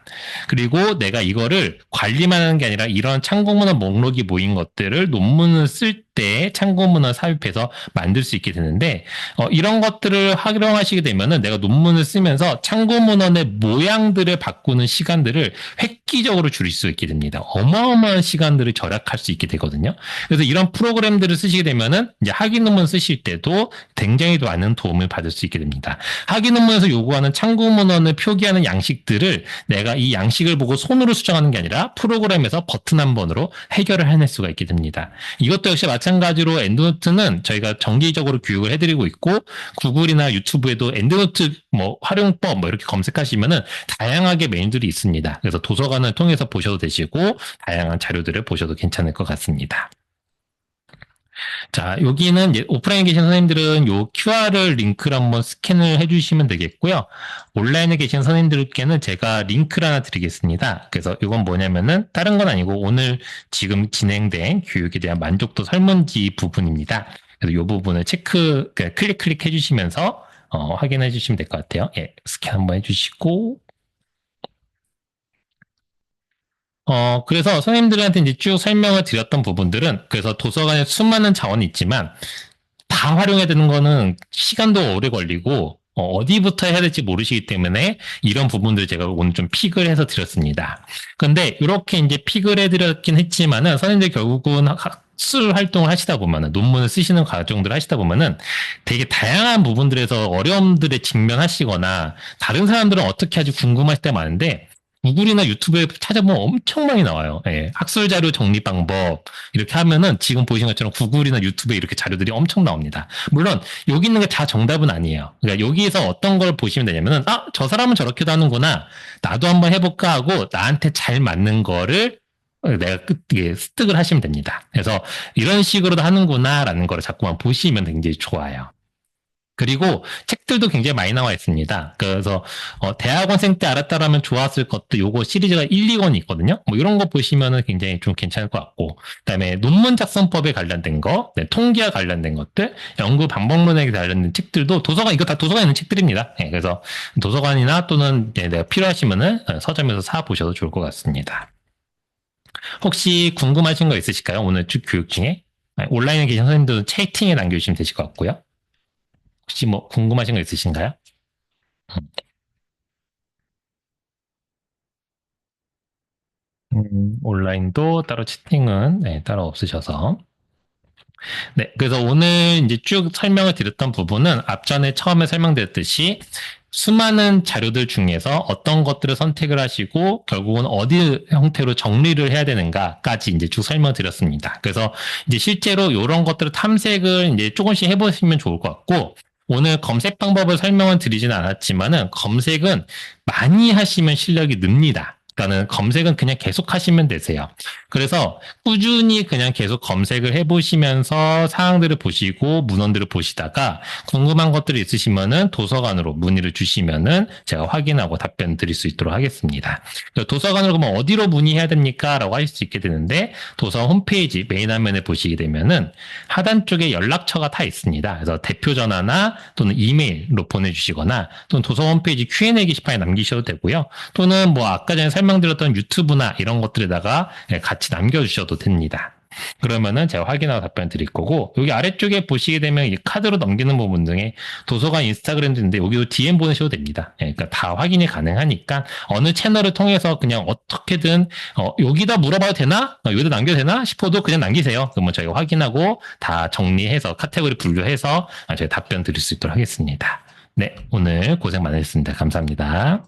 S1: 그리고 내가 이거를 관리만 하는 게 아니라 이런 참고문헌 목록이 모인 것들을 논문을 쓸 때 참고문헌 삽입해서 만들 수 있게 되는데 이런 것들을 활용하시게 되면은 내가 논문을 쓰면서 참고문헌의 모양들을 바꾸는 시간들을 획기적으로 줄일 수 있게 됩니다. 어마어마한 시간들을 절약할 수 있게 되거든요. 그래서 이런 프로그램들을 쓰시게 되면은 이제 학위 논문 쓰실 때도 굉장히 많은 도움을 받을 수 있게 됩니다. 학위 논문에서 요구하는 참고문헌을 표기하는 양식들을 내가 이 양식을 보고 손으로 수정하는 게 아니라 프로그램에서 버튼 한 번으로 해결을 해낼 수가 있게 됩니다. 이것도 역시 마찬가지로 엔드노트는 저희가 정기적으로 교육을 해드리고 있고 구글이나 유튜브에도 엔드노트 활용법 이렇게 검색하시면은 다양하게 메뉴들이 있습니다. 그래서 도서관을 통해서 보셔도 되시고 다양한 자료들을 보셔도 괜찮을 것 같습니다. 자, 여기는 이제 오프라인에 계신 선생님들은 요 QR을 링크를 한번 스캔을 해주시면 되겠고요. 온라인에 계신 선생님들께는 제가 리nk를 하나 드리겠습니다. 그래서 이건 뭐냐면은 다른 건 아니고 오늘 지금 진행된 교육에 대한 만족도 설문지 부분입니다. 그래서 이 부분을 클릭 해주시면서 확인해 주시면 될 것 같아요. 예, 스캔 한번 해주시고. 그래서 선생님들한테 이제 쭉 설명을 드렸던 부분들은 그래서 도서관에 수많은 자원이 있지만 다 활용해야 되는 거는 시간도 오래 걸리고 어디부터 해야 될지 모르시기 때문에 이런 부분들 제가 오늘 좀 픽을 해서 드렸습니다. 근데 이렇게 이제 픽을 해드렸긴 했지만은 선생님들 결국은 학술 활동을 하시다 보면은 논문을 쓰시는 과정들을 하시다 보면은 되게 다양한 부분들에서 어려움들에 직면하시거나 다른 사람들은 어떻게 하지 궁금하실 때 많은데 구글이나 유튜브에 찾아보면 엄청 많이 나와요. 예, 학술 자료 정리 방법 이렇게 하면은 지금 보신 것처럼 구글이나 유튜브에 이렇게 자료들이 엄청 나옵니다. 물론 여기 있는 게 다 정답은 아니에요. 그러니까 여기에서 어떤 걸 보시면 되냐면은 저 사람은 저렇게도 하는구나. 나도 한번 해볼까 하고 나한테 잘 맞는 거를 내가 습득을 하시면 됩니다. 그래서 이런 식으로도 하는구나라는 거를 자꾸만 보시면 굉장히 좋아요. 그리고 책들도 굉장히 많이 나와 있습니다. 그래서 대학원생 때 알았다라면 좋았을 것도 요거 시리즈가 1, 2권이 있거든요. 뭐 이런 거 보시면은 굉장히 좀 괜찮을 것 같고 그다음에 논문 작성법에 관련된 거, 네, 통계와 관련된 것들, 연구 방법론에 관련된 책들도 이거 다 도서관에 있는 책들입니다. 네, 그래서 도서관이나 또는 내가 필요하시면은 서점에서 사 보셔도 좋을 것 같습니다. 혹시 궁금하신 거 있으실까요? 오늘 쭉 교육 중에 온라인에 계신 선생님들은 채팅에 남겨주시면 되실 것 같고요. 혹시 뭐 궁금하신 거 있으신가요? 온라인도 따로 채팅은 따로 없으셔서. 네, 그래서 오늘 이제 쭉 설명을 드렸던 부분은 앞전에 처음에 설명드렸듯이 수많은 자료들 중에서 어떤 것들을 선택을 하시고 결국은 어디 형태로 정리를 해야 되는가까지 이제 쭉 설명드렸습니다. 그래서 이제 실제로 이런 것들을 탐색을 이제 조금씩 해보시면 좋을 것 같고 오늘 검색 방법을 설명은 드리지는 않았지만은 검색은 많이 하시면 실력이 늡니다. 그러니까는 검색은 그냥 계속 하시면 되세요. 그래서 꾸준히 그냥 계속 검색을 해보시면서 사항들을 보시고 문헌들을 보시다가 궁금한 것들이 있으시면은 도서관으로 문의를 주시면은 제가 확인하고 답변 드릴 수 있도록 하겠습니다. 도서관으로 그러면 어디로 문의해야 됩니까? 라고 하실 수 있게 되는데 도서관 홈페이지 메인 화면에 보시게 되면은 하단 쪽에 연락처가 다 있습니다. 그래서 대표 전화나 또는 이메일로 보내주시거나 또는 도서관 홈페이지 Q&A 게시판에 남기셔도 되고요. 또는 뭐 아까 전에 설명드렸던 유튜브나 이런 것들에다가 같이 남겨주셔도 됩니다. 그러면은 제가 확인하고 답변 드릴 거고 여기 아래쪽에 보시게 되면 이 카드로 넘기는 부분 등에 도서관 인스타그램도 있는데 여기도 DM 보내셔도 됩니다. 그러니까 다 확인이 가능하니까 어느 채널을 통해서 그냥 어떻게든 여기다 물어봐도 되나? 여기다 남겨도 되나? 싶어도 그냥 남기세요. 그러면 저희가 확인하고 다 정리해서 카테고리 분류해서 저희 답변 드릴 수 있도록 하겠습니다. 네, 오늘 고생 많으셨습니다. 감사합니다.